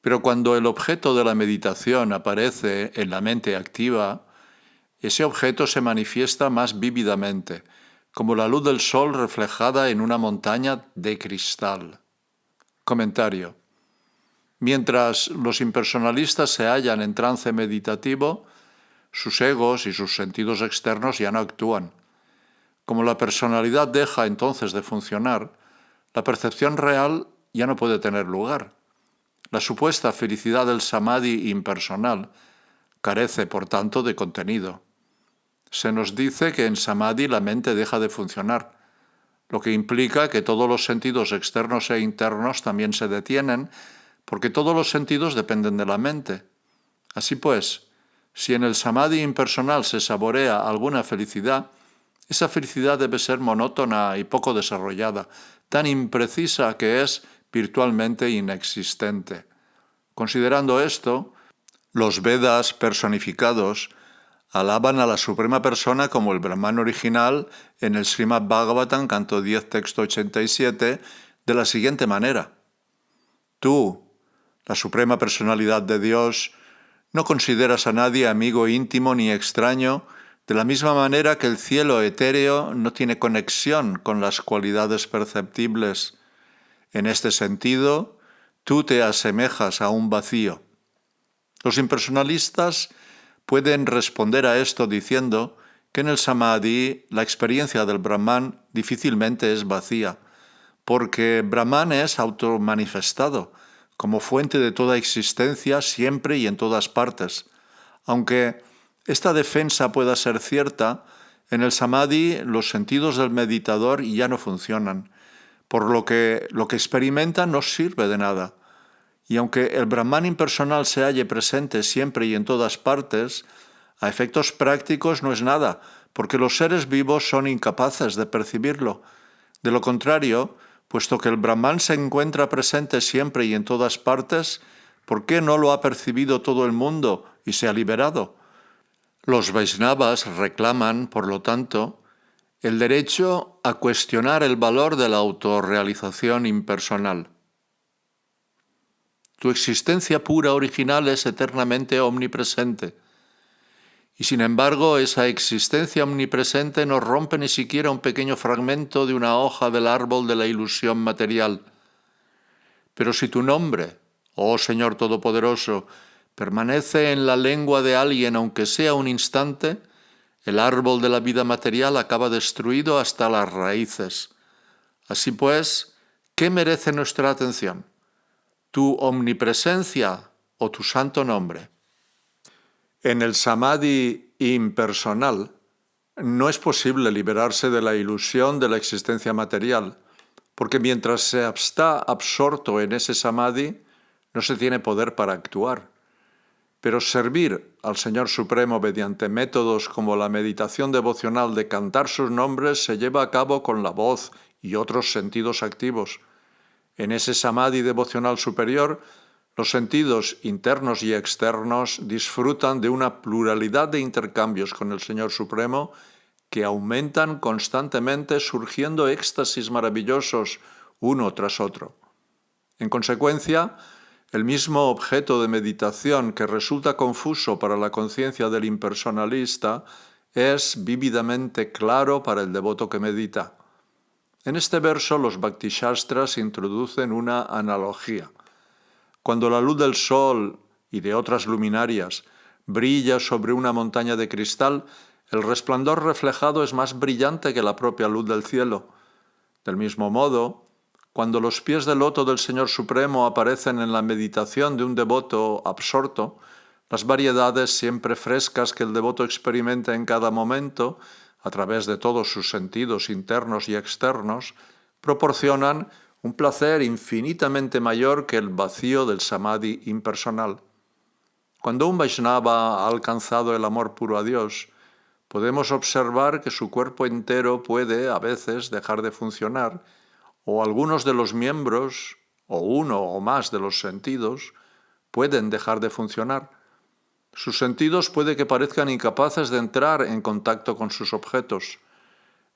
Pero cuando el objeto de la meditación aparece en la mente activa, ese objeto se manifiesta más vívidamente, como la luz del sol reflejada en una montaña de cristal. Comentario. Mientras los impersonalistas se hallan en trance meditativo, sus egos y sus sentidos externos ya no actúan. Como la personalidad deja entonces de funcionar, la percepción real ya no puede tener lugar. La supuesta felicidad del samadhi impersonal carece, por tanto, de contenido. Se nos dice que en samadhi la mente deja de funcionar, lo que implica que todos los sentidos externos e internos también se detienen, porque todos los sentidos dependen de la mente. Así pues, si en el samadhi impersonal se saborea alguna felicidad, esa felicidad debe ser monótona y poco desarrollada, tan imprecisa que es virtualmente inexistente. Considerando esto, los Vedas personificados alaban a la Suprema Persona como el Brahman original en el Srimad Bhagavatam, canto 10, texto 87, de la siguiente manera. Tú, la Suprema Personalidad de Dios, no consideras a nadie amigo íntimo ni extraño, de la misma manera que el cielo etéreo no tiene conexión con las cualidades perceptibles. En este sentido, tú te asemejas a un vacío. Los impersonalistas pueden responder a esto diciendo que en el samadhi la experiencia del Brahman difícilmente es vacía, porque Brahman es automanifestado, como fuente de toda existencia siempre y en todas partes. Aunque esta defensa pueda ser cierta, en el samadhi los sentidos del meditador ya no funcionan, por lo que experimenta no sirve de nada. Y aunque el Brahman impersonal se halle presente siempre y en todas partes, a efectos prácticos no es nada, porque los seres vivos son incapaces de percibirlo. De lo contrario, puesto que el Brahman se encuentra presente siempre y en todas partes, ¿por qué no lo ha percibido todo el mundo y se ha liberado? Los Vaishnavas reclaman, por lo tanto, el derecho a cuestionar el valor de la autorrealización impersonal. Tu existencia pura original es eternamente omnipresente. Y sin embargo, esa existencia omnipresente no rompe ni siquiera un pequeño fragmento de una hoja del árbol de la ilusión material. Pero si tu nombre, oh Señor Todopoderoso, permanece en la lengua de alguien aunque sea un instante, el árbol de la vida material acaba destruido hasta las raíces. Así pues, ¿qué merece nuestra atención? ¿Tu omnipresencia o tu santo nombre? En el samadhi impersonal no es posible liberarse de la ilusión de la existencia material, porque mientras se está absorto en ese samadhi, no se tiene poder para actuar. Pero servir al Señor Supremo mediante métodos como la meditación devocional de cantar sus nombres se lleva a cabo con la voz y otros sentidos activos. En ese samadhi devocional superior, los sentidos internos y externos disfrutan de una pluralidad de intercambios con el Señor Supremo que aumentan constantemente, surgiendo éxtasis maravillosos uno tras otro. En consecuencia, el mismo objeto de meditación que resulta confuso para la conciencia del impersonalista es vívidamente claro para el devoto que medita. En este verso los Bhaktishastras introducen una analogía. Cuando la luz del sol y de otras luminarias brilla sobre una montaña de cristal, el resplandor reflejado es más brillante que la propia luz del cielo. Del mismo modo, cuando los pies de loto del Señor Supremo aparecen en la meditación de un devoto absorto, las variedades siempre frescas que el devoto experimenta en cada momento, a través de todos sus sentidos internos y externos, proporcionan un placer infinitamente mayor que el vacío del samadhi impersonal. Cuando un Vaishnava ha alcanzado el amor puro a Dios, podemos observar que su cuerpo entero puede, a veces, dejar de funcionar, o algunos de los miembros, o uno o más de los sentidos, pueden dejar de funcionar. Sus sentidos puede que parezcan incapaces de entrar en contacto con sus objetos.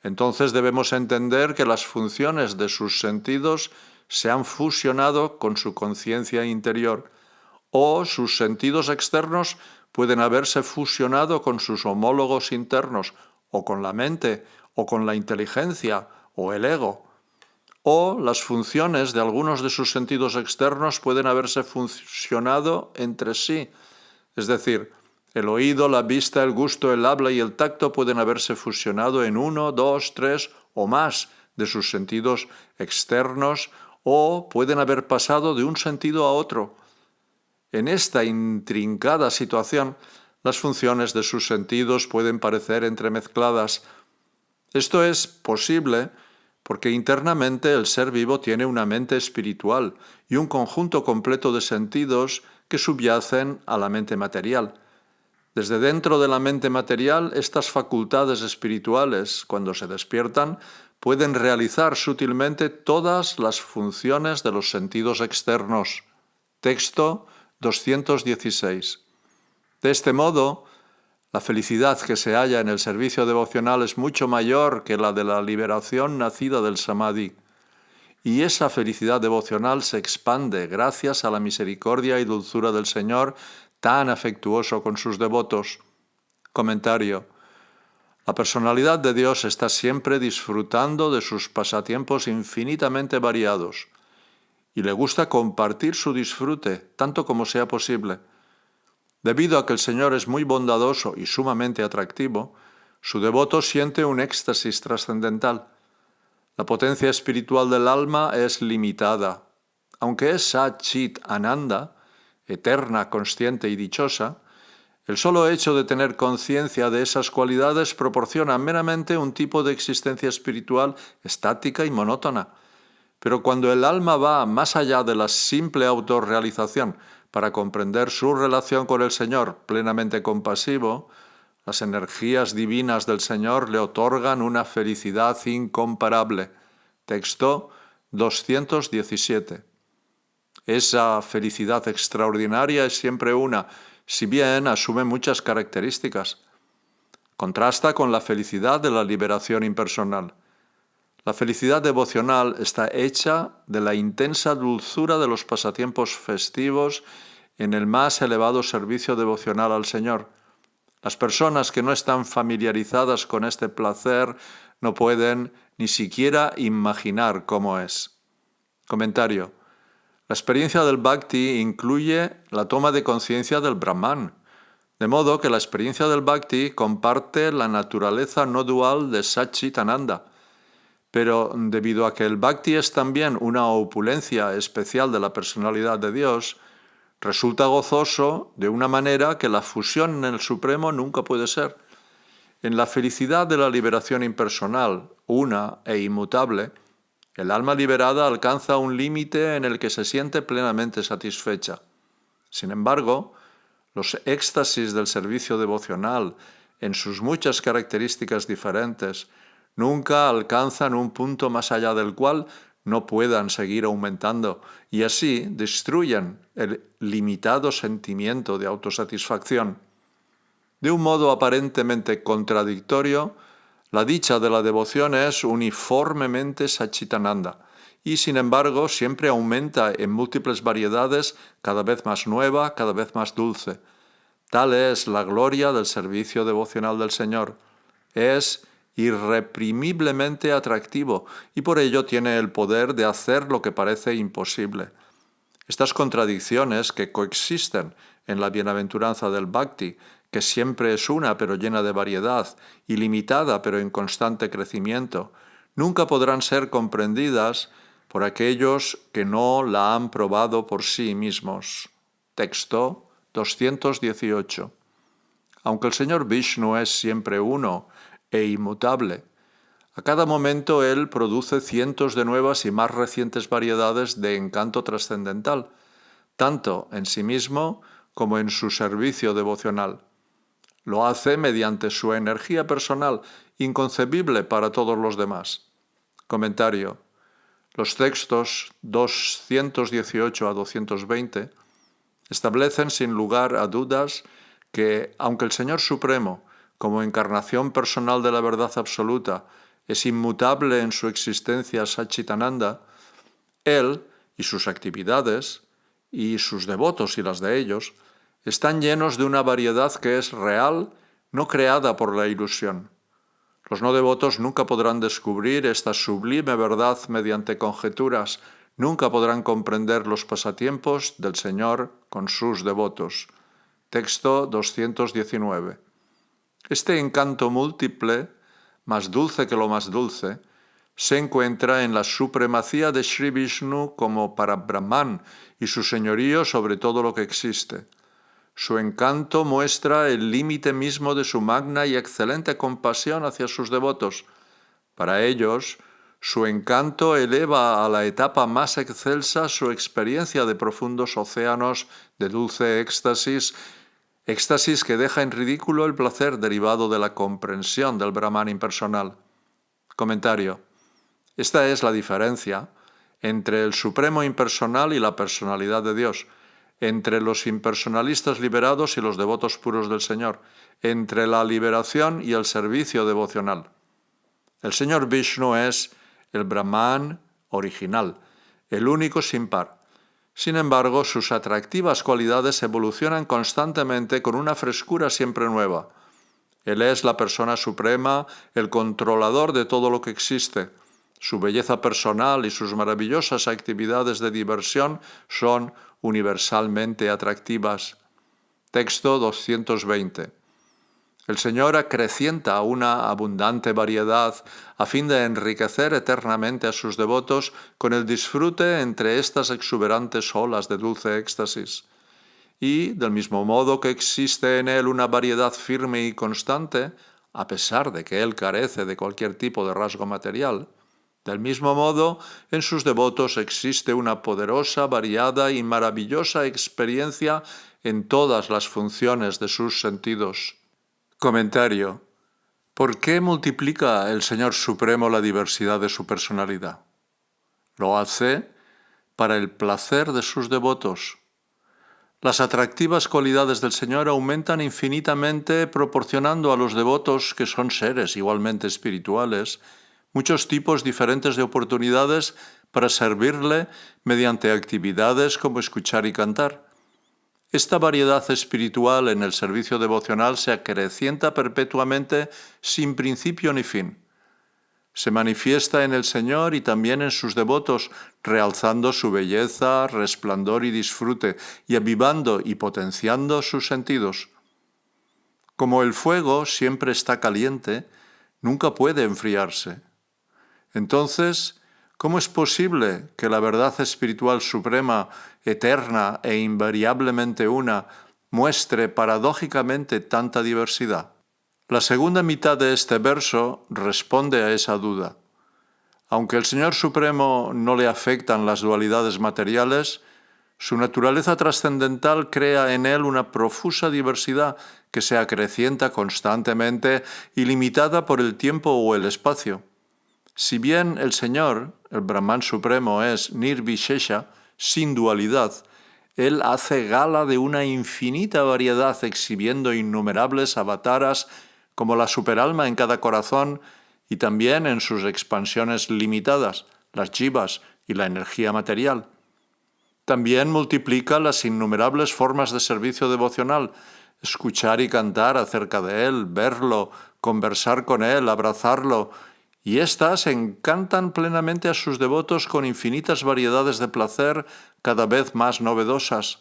Entonces debemos entender que las funciones de sus sentidos se han fusionado con su conciencia interior, o sus sentidos externos pueden haberse fusionado con sus homólogos internos, o con la mente, o con la inteligencia, o el ego. O las funciones de algunos de sus sentidos externos pueden haberse fusionado entre sí. Es decir, el oído, la vista, el gusto, el habla y el tacto pueden haberse fusionado en 1, 2, 3 o más de sus sentidos externos o pueden haber pasado de un sentido a otro. En esta intrincada situación, las funciones de sus sentidos pueden parecer entremezcladas. Esto es posible porque internamente el ser vivo tiene una mente espiritual y un conjunto completo de sentidos que subyacen a la mente material. Desde dentro de la mente material, estas facultades espirituales, cuando se despiertan, pueden realizar sutilmente todas las funciones de los sentidos externos. Texto 216. De este modo, la felicidad que se halla en el servicio devocional es mucho mayor que la de la liberación nacida del Samadhi. Y esa felicidad devocional se expande gracias a la misericordia y dulzura del Señor, tan afectuoso con sus devotos. Comentario. La personalidad de Dios está siempre disfrutando de sus pasatiempos infinitamente variados y le gusta compartir su disfrute tanto como sea posible. Debido a que el Señor es muy bondadoso y sumamente atractivo, su devoto siente un éxtasis trascendental. La potencia espiritual del alma es limitada. Aunque es Sat Chit Ananda, eterna, consciente y dichosa, el solo hecho de tener conciencia de esas cualidades proporciona meramente un tipo de existencia espiritual estática y monótona. Pero cuando el alma va más allá de la simple autorrealización para comprender su relación con el Señor plenamente compasivo, las energías divinas del Señor le otorgan una felicidad incomparable. Texto 217. Esa felicidad extraordinaria es siempre una, si bien asume muchas características. Contrasta con la felicidad de la liberación impersonal. La felicidad devocional está hecha de la intensa dulzura de los pasatiempos festivos en el más elevado servicio devocional al Señor. Las personas que no están familiarizadas con este placer no pueden ni siquiera imaginar cómo es. Comentario. La experiencia del Bhakti incluye la toma de conciencia del Brahman, de modo que la experiencia del Bhakti comparte la naturaleza no dual de Sat Chit Ananda. Pero debido a que el Bhakti es también una opulencia especial de la personalidad de Dios, resulta gozoso de una manera que la fusión en el Supremo nunca puede ser. En la felicidad de la liberación impersonal, una e inmutable, el alma liberada alcanza un límite en el que se siente plenamente satisfecha. Sin embargo, los éxtasis del servicio devocional, en sus muchas características diferentes, nunca alcanzan un punto más allá del cual no puedan seguir aumentando y así destruyen el limitado sentimiento de autosatisfacción. De un modo aparentemente contradictorio, la dicha de la devoción es uniformemente Satchitananda y sin embargo siempre aumenta en múltiples variedades, cada vez más nueva, cada vez más dulce. Tal es la gloria del servicio devocional del Señor. Es irreprimiblemente atractivo y por ello tiene el poder de hacer lo que parece imposible. Estas contradicciones que coexisten en la bienaventuranza del Bhakti, que siempre es una pero llena de variedad, ilimitada pero en constante crecimiento, nunca podrán ser comprendidas por aquellos que no la han probado por sí mismos. Texto 218. Aunque el Señor Vishnu es siempre uno e inmutable, a cada momento Él produce cientos de nuevas y más recientes variedades de encanto trascendental, tanto en sí mismo como en su servicio devocional. Lo hace mediante su energía personal, inconcebible para todos los demás. Comentario. Los textos 218 a 220 establecen sin lugar a dudas que, aunque el Señor Supremo, como encarnación personal de la verdad absoluta, es inmutable en su existencia Satchitananda, Él y sus actividades, y sus devotos y las de ellos, están llenos de una variedad que es real, no creada por la ilusión. Los no devotos nunca podrán descubrir esta sublime verdad mediante conjeturas, nunca podrán comprender los pasatiempos del Señor con sus devotos. Texto 219. Este encanto múltiple, más dulce que lo más dulce, se encuentra en la supremacía de Sri Vishnu como Parabrahman y su señorío sobre todo lo que existe. Su encanto muestra el límite mismo de su magna y excelente compasión hacia sus devotos. Para ellos, su encanto eleva a la etapa más excelsa su experiencia de profundos océanos de dulce éxtasis que deja en ridículo el placer derivado de la comprensión del Brahman impersonal. Comentario. Esta es la diferencia entre el Supremo impersonal y la personalidad de Dios, entre los impersonalistas liberados y los devotos puros del Señor, entre la liberación y el servicio devocional. El Señor Vishnu es el Brahman original, el único sin par. Sin embargo, sus atractivas cualidades evolucionan constantemente con una frescura siempre nueva. Él es la persona suprema, el controlador de todo lo que existe. Su belleza personal y sus maravillosas actividades de diversión son universalmente atractivas. Texto 220. El Señor acrecienta una abundante variedad a fin de enriquecer eternamente a sus devotos con el disfrute entre estas exuberantes olas de dulce éxtasis. Y, del mismo modo que existe en Él una variedad firme y constante, a pesar de que Él carece de cualquier tipo de rasgo material, del mismo modo, en sus devotos existe una poderosa, variada y maravillosa experiencia en todas las funciones de sus sentidos. Comentario. ¿Por qué multiplica el Señor Supremo la diversidad de su personalidad? Lo hace para el placer de sus devotos. Las atractivas cualidades del Señor aumentan infinitamente proporcionando a los devotos, que son seres igualmente espirituales, muchos tipos diferentes de oportunidades para servirle mediante actividades como escuchar y cantar. Esta variedad espiritual en el servicio devocional se acrecienta perpetuamente sin principio ni fin. Se manifiesta en el Señor y también en sus devotos, realzando su belleza, resplandor y disfrute, y avivando y potenciando sus sentidos. Como el fuego siempre está caliente, nunca puede enfriarse. Entonces, ¿cómo es posible que la verdad espiritual suprema, eterna e invariablemente una, muestre paradójicamente tanta diversidad? La segunda mitad de este verso responde a esa duda. Aunque al Señor Supremo no le afectan las dualidades materiales, su naturaleza trascendental crea en él una profusa diversidad que se acrecienta constantemente y limitada por el tiempo o el espacio. Si bien el Señor, el Brahman Supremo, es Nirvishesha, sin dualidad, Él hace gala de una infinita variedad exhibiendo innumerables avataras como la superalma en cada corazón y también en sus expansiones limitadas, las jivas y la energía material. También multiplica las innumerables formas de servicio devocional, escuchar y cantar acerca de Él, verlo, conversar con Él, abrazarlo, y éstas encantan plenamente a sus devotos con infinitas variedades de placer cada vez más novedosas.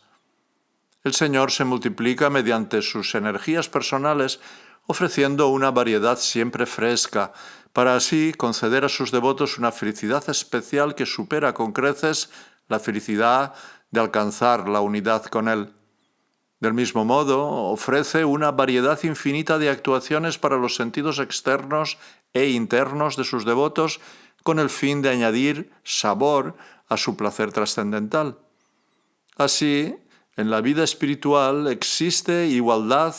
El Señor se multiplica mediante sus energías personales, ofreciendo una variedad siempre fresca, para así conceder a sus devotos una felicidad especial que supera con creces la felicidad de alcanzar la unidad con Él. Del mismo modo, ofrece una variedad infinita de actuaciones para los sentidos externos e internos de sus devotos con el fin de añadir sabor a su placer trascendental. Así, en la vida espiritual existe igualdad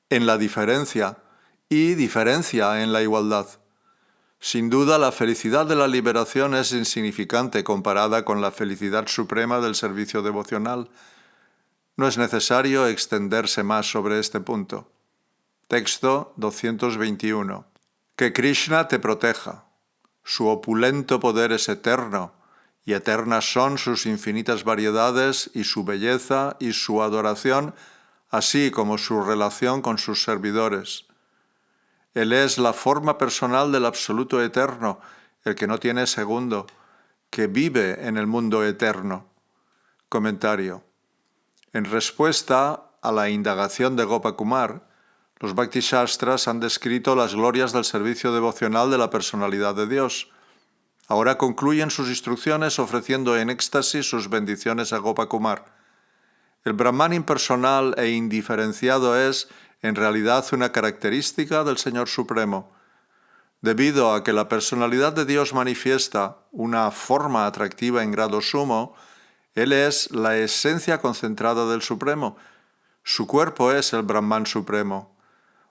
en la diferencia y diferencia en la igualdad. Sin duda, la felicidad de la liberación es insignificante comparada con la felicidad suprema del servicio devocional. No es necesario extenderse más sobre este punto. Texto 221. Que Krishna te proteja. Su opulento poder es eterno, y eternas son sus infinitas variedades y su belleza y su adoración, así como su relación con sus servidores. Él es la forma personal del absoluto eterno, el que no tiene segundo, que vive en el mundo eterno. Comentario. En respuesta a la indagación de Gopakumar, los Bhakti Shastras han descrito las glorias del servicio devocional de la personalidad de Dios. Ahora concluyen sus instrucciones ofreciendo en éxtasis sus bendiciones a Gopakumar. El Brahman impersonal e indiferenciado es, en realidad, una característica del Señor Supremo. Debido a que la personalidad de Dios manifiesta una forma atractiva en grado sumo, Él es la esencia concentrada del Supremo. Su cuerpo es el Brahman Supremo.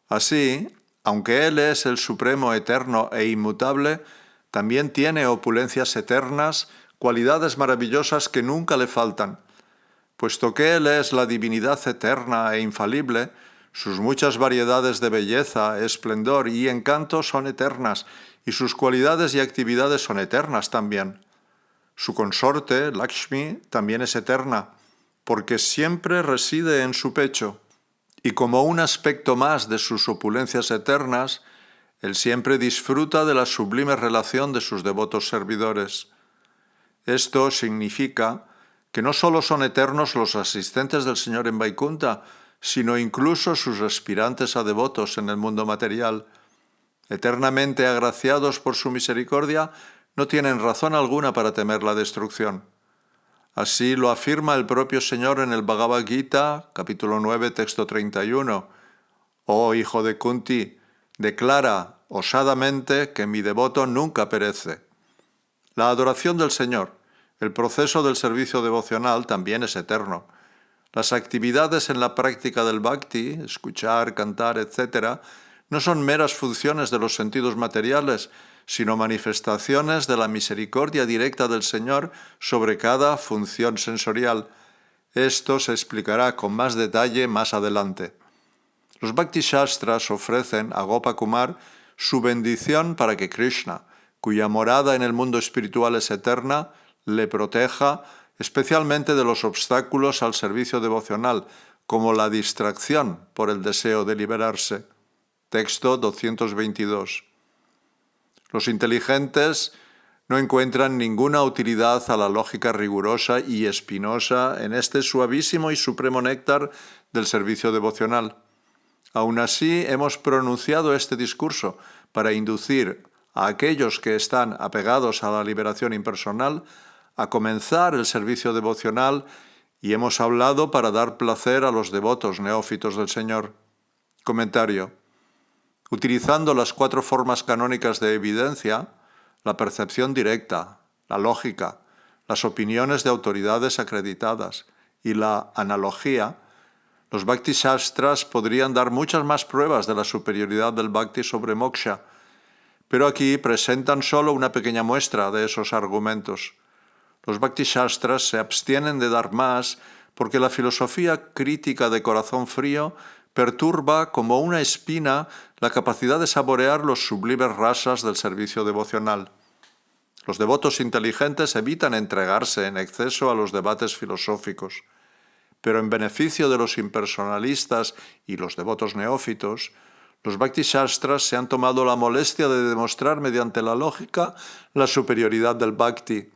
Así, aunque Él es el Supremo eterno e inmutable, también tiene opulencias eternas, cualidades maravillosas que nunca le faltan. Puesto que Él es la divinidad eterna e infalible, sus muchas variedades de belleza, esplendor y encanto son eternas, y sus cualidades y actividades son eternas también. Su consorte, Lakshmi, también es eterna, porque siempre reside en su pecho, y como un aspecto más de sus opulencias eternas, Él siempre disfruta de la sublime relación de sus devotos servidores. Esto significa que no solo son eternos los asistentes del Señor en Vaikunta, sino incluso sus aspirantes a devotos en el mundo material. Eternamente agraciados por su misericordia, no tienen razón alguna para temer la destrucción. Así lo afirma el propio Señor en el Bhagavad Gita, capítulo 9, texto 31. Oh hijo de Kunti, declara osadamente que mi devoto nunca perece. La adoración del Señor, el proceso del servicio devocional también es eterno. Las actividades en la práctica del bhakti, escuchar, cantar, etc., no son meras funciones de los sentidos materiales, sino manifestaciones de la misericordia directa del Señor sobre cada función sensorial. Esto se explicará con más detalle más adelante. Los Bhakti Shastras ofrecen a Gopakumar su bendición para que Krishna, cuya morada en el mundo espiritual es eterna, le proteja especialmente de los obstáculos al servicio devocional, como la distracción por el deseo de liberarse. Texto 222. Los inteligentes no encuentran ninguna utilidad a la lógica rigurosa y espinosa en este suavísimo y supremo néctar del servicio devocional. Aún así, hemos pronunciado este discurso para inducir a aquellos que están apegados a la liberación impersonal a comenzar el servicio devocional y hemos hablado para dar placer a los devotos neófitos del Señor. Comentario. Utilizando las 4 formas canónicas de evidencia, la percepción directa, la lógica, las opiniones de autoridades acreditadas y la analogía, los Bhakti Shastras podrían dar muchas más pruebas de la superioridad del Bhakti sobre Moksha, pero aquí presentan solo una pequeña muestra de esos argumentos. Los Bhakti Shastras se abstienen de dar más porque la filosofía crítica de corazón frío perturba como una espina la capacidad de saborear los sublimes rasas del servicio devocional. Los devotos inteligentes evitan entregarse en exceso a los debates filosóficos, pero en beneficio de los impersonalistas y los devotos neófitos, los Bhakti Shastras se han tomado la molestia de demostrar mediante la lógica la superioridad del Bhakti.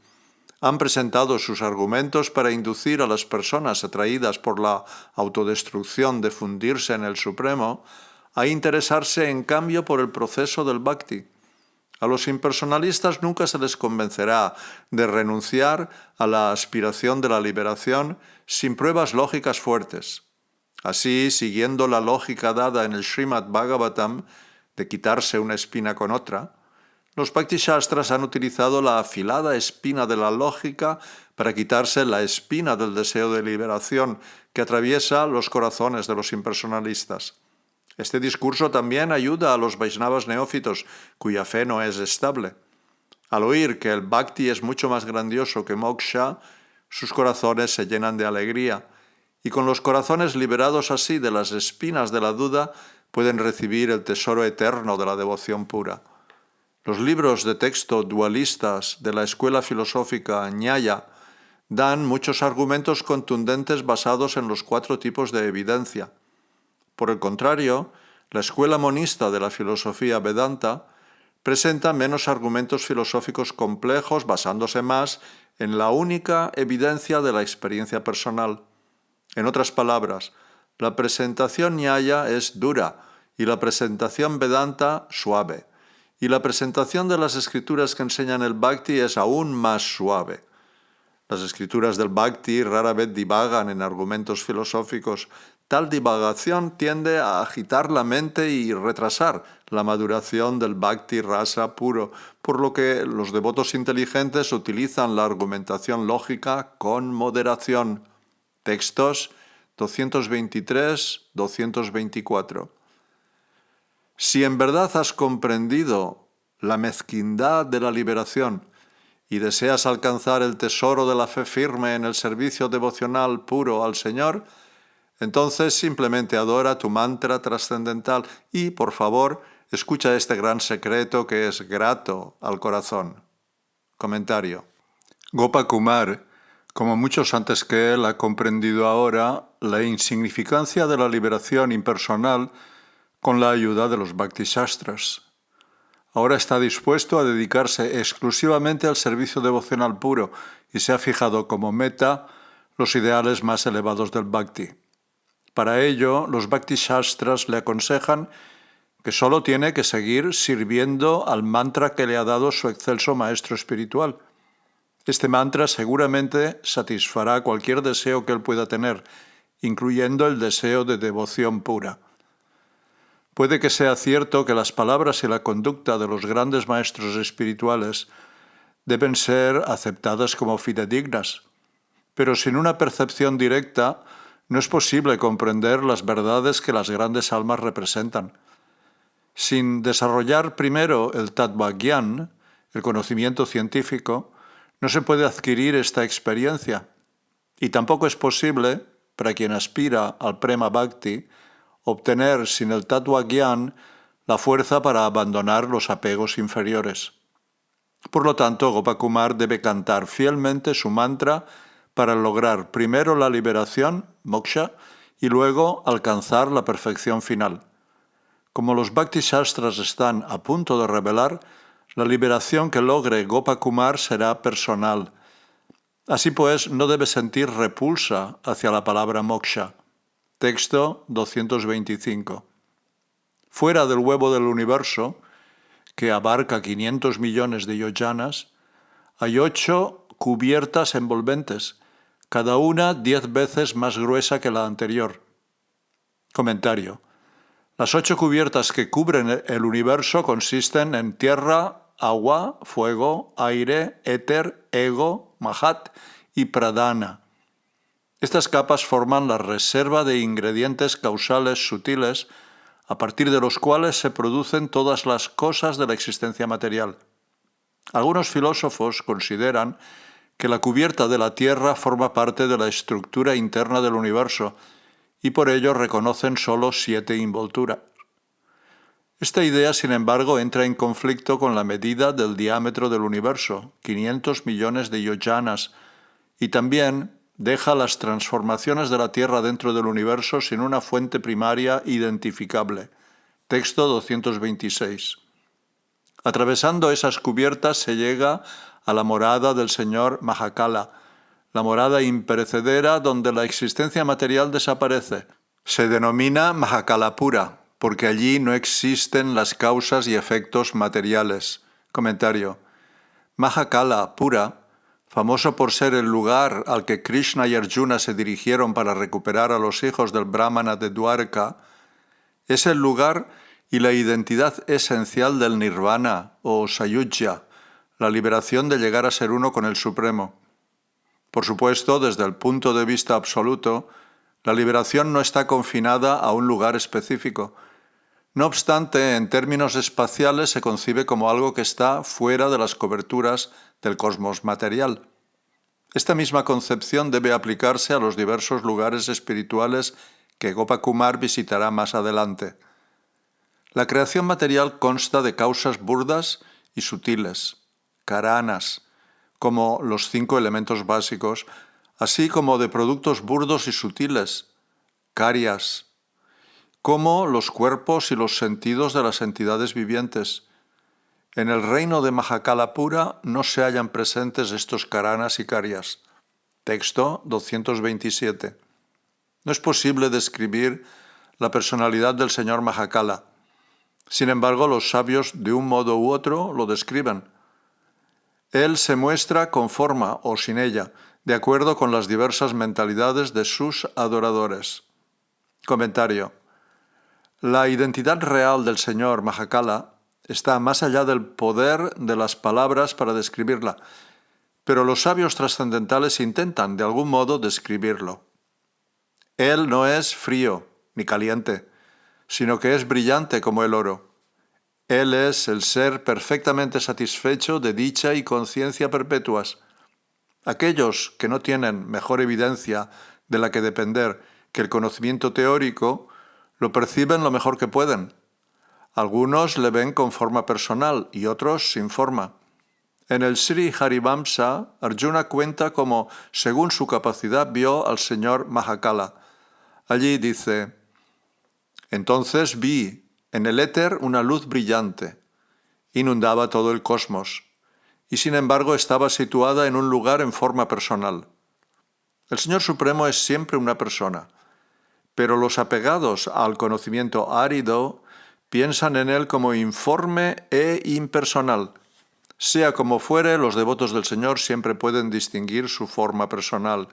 Han presentado sus argumentos para inducir a las personas atraídas por la autodestrucción de fundirse en el Supremo a interesarse en cambio por el proceso del Bhakti. A los impersonalistas nunca se les convencerá de renunciar a la aspiración de la liberación sin pruebas lógicas fuertes. Así, siguiendo la lógica dada en el Srimad Bhagavatam de quitarse una espina con otra, los Bhakti Shastras han utilizado la afilada espina de la lógica para quitarse la espina del deseo de liberación que atraviesa los corazones de los impersonalistas. Este discurso también ayuda a los Vaishnavas neófitos, cuya fe no es estable. Al oír que el Bhakti es mucho más grandioso que Moksha, sus corazones se llenan de alegría, y con los corazones liberados así de las espinas de la duda, pueden recibir el tesoro eterno de la devoción pura. Los libros de texto dualistas de la escuela filosófica Nyaya dan muchos argumentos contundentes basados en los 4 tipos de evidencia. Por el contrario, la escuela monista de la filosofía Vedanta presenta menos argumentos filosóficos complejos basándose más en la única evidencia de la experiencia personal. En otras palabras, la presentación Nyaya es dura y la presentación Vedanta suave. y la presentación de las escrituras que enseñan el Bhakti es aún más suave. Las escrituras del Bhakti rara vez divagan en argumentos filosóficos. Tal divagación tiende a agitar la mente y retrasar la maduración del Bhakti rasa puro, por lo que los devotos inteligentes utilizan la argumentación lógica con moderación. Textos 223-224. Si en verdad has comprendido la mezquindad de la liberación y deseas alcanzar el tesoro de la fe firme en el servicio devocional puro al Señor, entonces simplemente adora tu mantra trascendental y, por favor, escucha este gran secreto que es grato al corazón. Comentario. Gopakumar, como muchos antes que él, ha comprendido ahora la insignificancia de la liberación impersonal con la ayuda de los Bhakti-shastras. Ahora está dispuesto a dedicarse exclusivamente al servicio devocional puro y se ha fijado como meta los ideales más elevados del Bhakti. Para ello, los Bhakti-shastras le aconsejan que solo tiene que seguir sirviendo al mantra que le ha dado su excelso maestro espiritual. Este mantra seguramente satisfará cualquier deseo que él pueda tener, incluyendo el deseo de devoción pura. Puede que sea cierto que las palabras y la conducta de los grandes maestros espirituales deben ser aceptadas como fidedignas, pero sin una percepción directa no es posible comprender las verdades que las grandes almas representan. Sin desarrollar primero el Tattva Gyan, el conocimiento científico, no se puede adquirir esta experiencia, y tampoco es posible, para quien aspira al Prema Bhakti, obtener sin el Tattva Gyan la fuerza para abandonar los apegos inferiores. Por lo tanto, Gopakumar debe cantar fielmente su mantra para lograr primero la liberación, moksha, y luego alcanzar la perfección final. Como los Bhakti-shastras están a punto de revelar, la liberación que logre Gopakumar será personal. Así pues, no debe sentir repulsa hacia la palabra moksha. Texto 225. Fuera del huevo del universo, que abarca 500 millones de yojanas, hay 8 cubiertas envolventes, cada una 10 veces más gruesa que la anterior. Comentario. Las 8 cubiertas que cubren el universo consisten en tierra, agua, fuego, aire, éter, ego, mahat y pradana. Estas capas forman la reserva de ingredientes causales sutiles a partir de los cuales se producen todas las cosas de la existencia material. Algunos filósofos consideran que la cubierta de la Tierra forma parte de la estructura interna del universo y por ello reconocen solo 7 envolturas. Esta idea, sin embargo, entra en conflicto con la medida del diámetro del universo, 500 millones de yojanas, y también deja las transformaciones de la Tierra dentro del universo sin una fuente primaria identificable. Texto 226. Atravesando esas cubiertas se llega a la morada del señor Mahakala, la morada imperecedera donde la existencia material desaparece. Se denomina Mahakalapura, porque allí no existen las causas y efectos materiales. Comentario. Mahakalapura, famoso por ser el lugar al que Krishna y Arjuna se dirigieron para recuperar a los hijos del Brahmana de Dwarka, es el lugar y la identidad esencial del Nirvana o Sayujya, la liberación de llegar a ser uno con el Supremo. Por supuesto, desde el punto de vista absoluto, la liberación no está confinada a un lugar específico. No obstante, en términos espaciales se concibe como algo que está fuera de las coberturas del cosmos material. Esta misma concepción debe aplicarse a los diversos lugares espirituales que Gopakumar visitará más adelante. La creación material consta de causas burdas y sutiles, karanas, como los 5 elementos básicos, así como de productos burdos y sutiles, karyas, como los cuerpos y los sentidos de las entidades vivientes. En el reino de Mahakalapura no se hallan presentes estos karanas y karyas. Texto 227. No es posible describir la personalidad del señor Mahakala. Sin embargo, los sabios de un modo u otro lo describen. Él se muestra con forma o sin ella, de acuerdo con las diversas mentalidades de sus adoradores. Comentario. La identidad real del Señor Mahakala está más allá del poder de las palabras para describirla, pero los sabios trascendentales intentan de algún modo describirlo. Él no es frío ni caliente, sino que es brillante como el oro. Él es el ser perfectamente satisfecho de dicha y conciencia perpetuas. Aquellos que no tienen mejor evidencia de la que depender que el conocimiento teórico, lo perciben lo mejor que pueden. Algunos le ven con forma personal y otros sin forma. En el Sri Harivamsa, Arjuna cuenta cómo, según su capacidad, vio al señor Mahakala. Allí dice: entonces vi en el éter una luz brillante, inundaba todo el cosmos, y sin embargo estaba situada en un lugar en forma personal. El Señor Supremo es siempre una persona, pero los apegados al conocimiento árido piensan en él como informe e impersonal. Sea como fuere, los devotos del Señor siempre pueden distinguir su forma personal.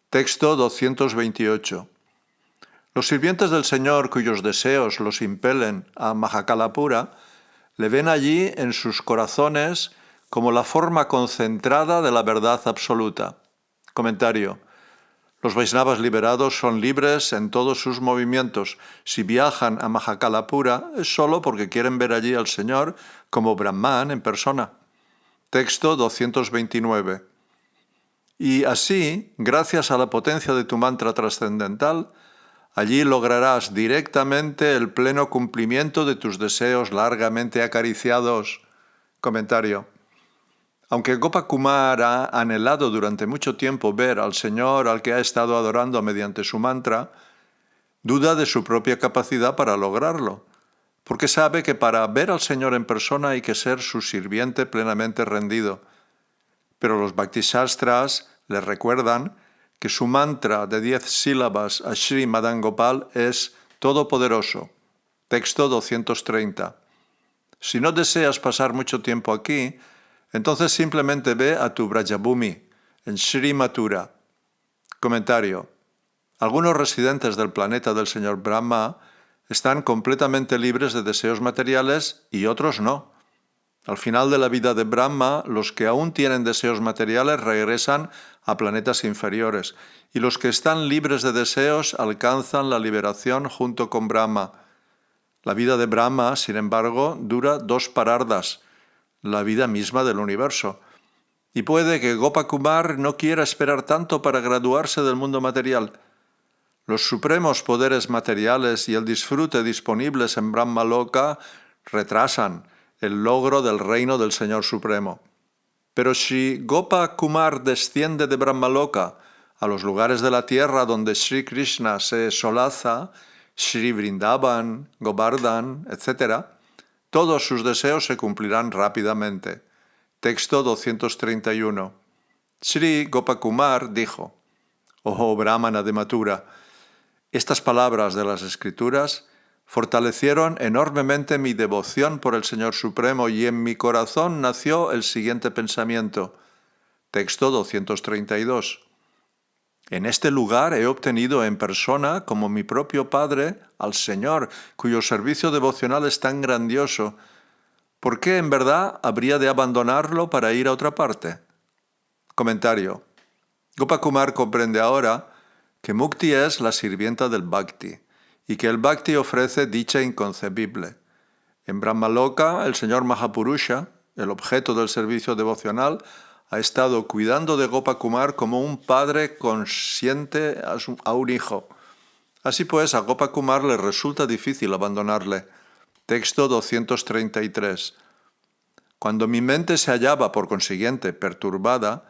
Texto 228. Los sirvientes del Señor cuyos deseos los impelen a Mahakalapura le ven allí en sus corazones como la forma concentrada de la verdad absoluta. Comentario. Los Vaishnavas liberados son libres en todos sus movimientos. Si viajan a Mahakalapura es solo porque quieren ver allí al Señor como Brahman en persona. Texto 229. Y así, gracias a la potencia de tu mantra trascendental, allí lograrás directamente el pleno cumplimiento de tus deseos largamente acariciados. Comentario. Aunque Gopakumar ha anhelado durante mucho tiempo ver al Señor al que ha estado adorando mediante su mantra, duda de su propia capacidad para lograrlo, porque sabe que para ver al Señor en persona hay que ser su sirviente plenamente rendido. Pero los Bhaktisastras le recuerdan que su mantra de 10 sílabas a Sri Madan Gopal es todopoderoso. Texto 230. Si no deseas pasar mucho tiempo aquí, entonces simplemente ve a tu Brajabhumi, en Sri Mathura. Comentario. Algunos residentes del planeta del señor Brahma están completamente libres de deseos materiales y otros no. Al final de la vida de Brahma, los que aún tienen deseos materiales regresan a planetas inferiores, y los que están libres de deseos alcanzan la liberación junto con Brahma. La vida de Brahma, sin embargo, dura 2 parardas, la vida misma del universo. Y puede que Gopakumar no quiera esperar tanto para graduarse del mundo material. Los supremos poderes materiales y el disfrute disponibles en Brahma Loka retrasan el logro del reino del Señor Supremo. Pero si Gopakumar desciende de Brahma Loka a los lugares de la tierra donde Sri Krishna se solaza, Sri Vrindavan, Govardhan, etc., todos sus deseos se cumplirán rápidamente. Texto 231. Sri Gopakumar dijo: oh Brahmana de Mathura, estas palabras de las Escrituras fortalecieron enormemente mi devoción por el Señor Supremo y en mi corazón nació el siguiente pensamiento. Texto 232. En este lugar he obtenido en persona, como mi propio Padre, al Señor, cuyo servicio devocional es tan grandioso. ¿Por qué en verdad habría de abandonarlo para ir a otra parte? Comentario. Gopakumar comprende ahora que Mukti es la sirvienta del Bhakti y que el Bhakti ofrece dicha inconcebible. En Brahmaloka, el señor Mahapurusha, el objeto del servicio devocional, ha estado cuidando de Gopakumar como un padre consiente a un hijo. Así pues, a Gopakumar le resulta difícil abandonarle. Texto 233. Cuando mi mente se hallaba, por consiguiente, perturbada,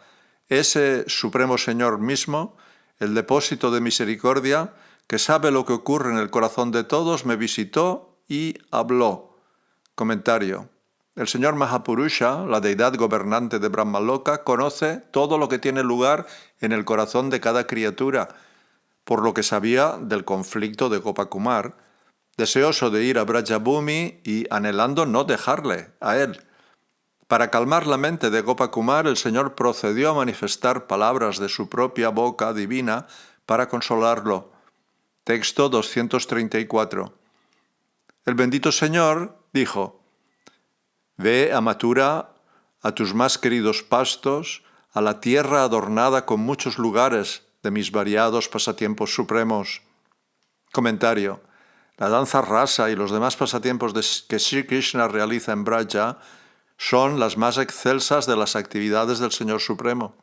ese Supremo Señor mismo, el depósito de misericordia, que sabe lo que ocurre en el corazón de todos, me visitó y habló. Comentario. El señor Mahapurusha, la deidad gobernante de Brahmaloka, conoce todo lo que tiene lugar en el corazón de cada criatura, por lo que sabía del conflicto de Gopakumar, deseoso de ir a Brajabhumi y anhelando no dejarle a él. Para calmar la mente de Gopakumar, el Señor procedió a manifestar palabras de su propia boca divina para consolarlo. Texto 234. El bendito Señor dijo: «Ve a Mathura, a tus más queridos pastos, a la tierra adornada con muchos lugares de mis variados pasatiempos supremos». Comentario. La danza rasa y los demás pasatiempos que Sri Krishna realiza en Braja son las más excelsas de las actividades del Señor Supremo.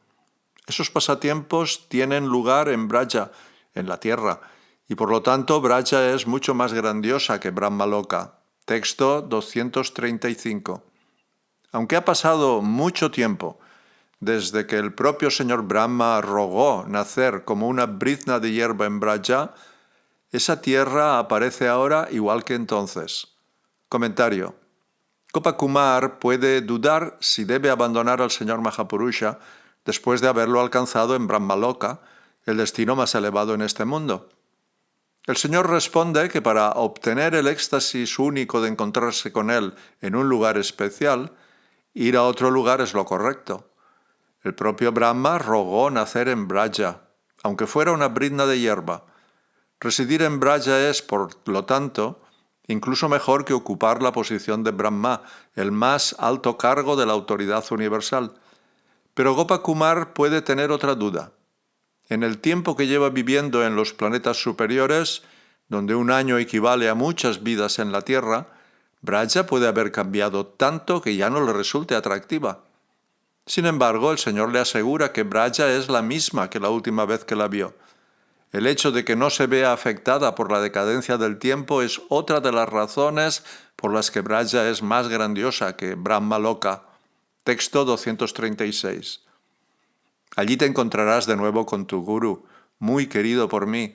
Esos pasatiempos tienen lugar en Braja, en la tierra, y por lo tanto Braja es mucho más grandiosa que Brahmaloka. Texto 235. Aunque ha pasado mucho tiempo desde que el propio señor Brahma rogó nacer como una brizna de hierba en Braja, esa tierra aparece ahora igual que entonces. Comentario. Gopakumar puede dudar si debe abandonar al señor Mahapurusha después de haberlo alcanzado en Brahmaloka, el destino más elevado en este mundo. El Señor responde que para obtener el éxtasis único de encontrarse con él en un lugar especial, ir a otro lugar es lo correcto. El propio Brahma rogó nacer en Braja, aunque fuera una brizna de hierba. Residir en Braja es, por lo tanto, incluso mejor que ocupar la posición de Brahma, el más alto cargo de la autoridad universal. Pero Gopakumar puede tener otra duda. En el tiempo que lleva viviendo en los planetas superiores, donde un año equivale a muchas vidas en la Tierra, Braja puede haber cambiado tanto que ya no le resulte atractiva. Sin embargo, el Señor le asegura que Braja es la misma que la última vez que la vio. El hecho de que no se vea afectada por la decadencia del tiempo es otra de las razones por las que Braja es más grandiosa que Brahmaloka. Texto 236. Allí te encontrarás de nuevo con tu Guru, muy querido por mí,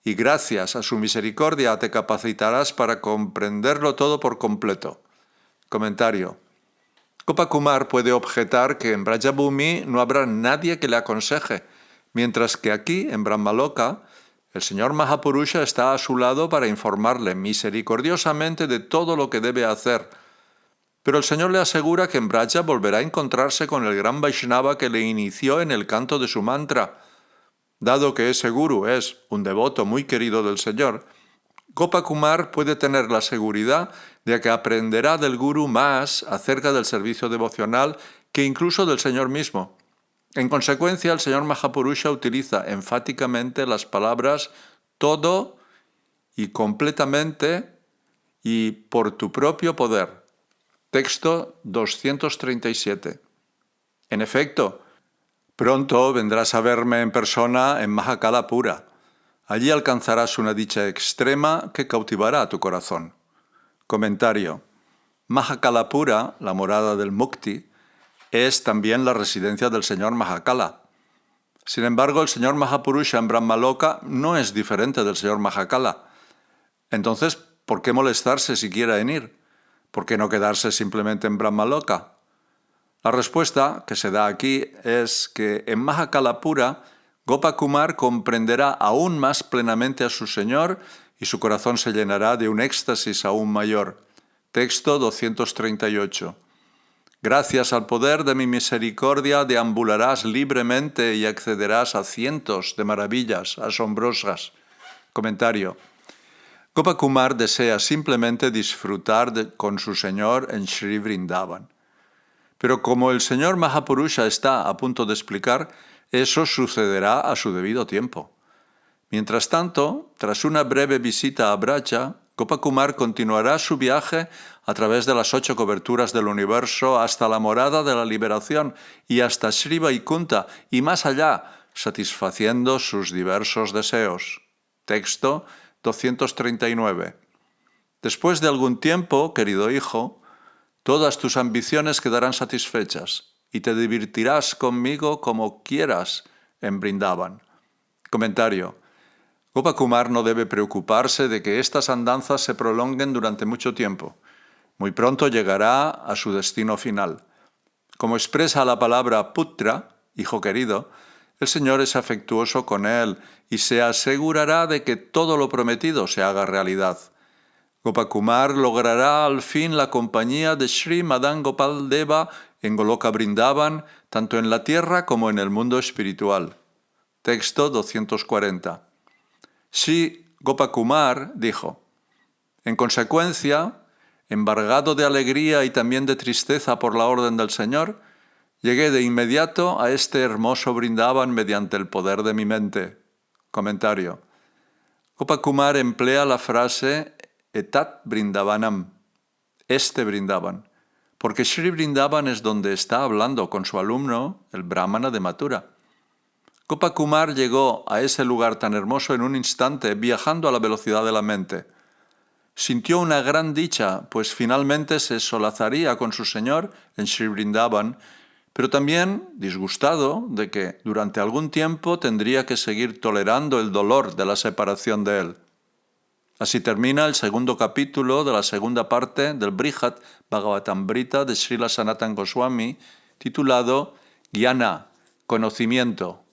y gracias a su misericordia te capacitarás para comprenderlo todo por completo. Comentario. Gopakumar puede objetar que en Brajabhumi no habrá nadie que le aconseje, mientras que aquí, en Brahmaloka, el señor Mahapurusha está a su lado para informarle misericordiosamente de todo lo que debe hacer. Pero el Señor le asegura que en Braja volverá a encontrarse con el gran Vaishnava que le inició en el canto de su mantra. Dado que ese guru es un devoto muy querido del Señor, Gopakumar puede tener la seguridad de que aprenderá del guru más acerca del servicio devocional que incluso del Señor mismo. En consecuencia, el señor Mahapurusha utiliza enfáticamente las palabras todo y completamente y por tu propio poder. Texto 237. En efecto, pronto vendrás a verme en persona en Mahakalapura. Allí alcanzarás una dicha extrema que cautivará a tu corazón. Comentario. Mahakalapura, la morada del Mukti, es también la residencia del señor Mahakala. Sin embargo, el señor Mahapurusha en Brahmaloka no es diferente del señor Mahakala. Entonces, ¿por qué molestarse siquiera en ir? ¿Por qué no quedarse simplemente en Brahmaloka? La respuesta que se da aquí es que en Mahakalapura Gopakumar comprenderá aún más plenamente a su Señor y su corazón se llenará de un éxtasis aún mayor. Texto 238. Gracias al poder de mi misericordia deambularás libremente y accederás a cientos de maravillas asombrosas. Comentario. Gopakumar desea simplemente disfrutar con su Señor en Sri Vrindavan. Pero como el señor Mahapurusha está a punto de explicar, eso sucederá a su debido tiempo. Mientras tanto, tras una breve visita a Braja, Gopakumar continuará su viaje a través de las 8 coberturas del universo hasta la morada de la liberación y hasta Sri Vaikunta y más allá, satisfaciendo sus diversos deseos. Texto 239. Después de algún tiempo, querido hijo, todas tus ambiciones quedarán satisfechas y te divertirás conmigo como quieras en Vrindavan. Comentario. Gopakumar no debe preocuparse de que estas andanzas se prolonguen durante mucho tiempo. Muy pronto llegará a su destino final. Como expresa la palabra putra, hijo querido, el Señor es afectuoso con él y se asegurará de que todo lo prometido se haga realidad. Gopakumar logrará al fin la compañía de Sri Madan Gopal Deva en Goloka Vrindavan, tanto en la tierra como en el mundo espiritual. Texto 240. Sri Gopakumar dijo: en consecuencia, embargado de alegría y también de tristeza por la orden del Señor, llegué de inmediato a este hermoso Vrindavan mediante el poder de mi mente. Comentario. Gopakumar emplea la frase Etat Vrindavanam, este Vrindavan, porque Sri Vrindavan es donde está hablando con su alumno, el Brahmana de Mathura. Gopakumar llegó a ese lugar tan hermoso en un instante, viajando a la velocidad de la mente. Sintió una gran dicha, pues finalmente se solazaría con su señor en Sri Vrindavan, pero también disgustado de que durante algún tiempo tendría que seguir tolerando el dolor de la separación de él. Así termina el segundo capítulo de la segunda parte del Brihad Bhagavatamrita de Srila Sanatana Goswami, titulado Jnana, conocimiento.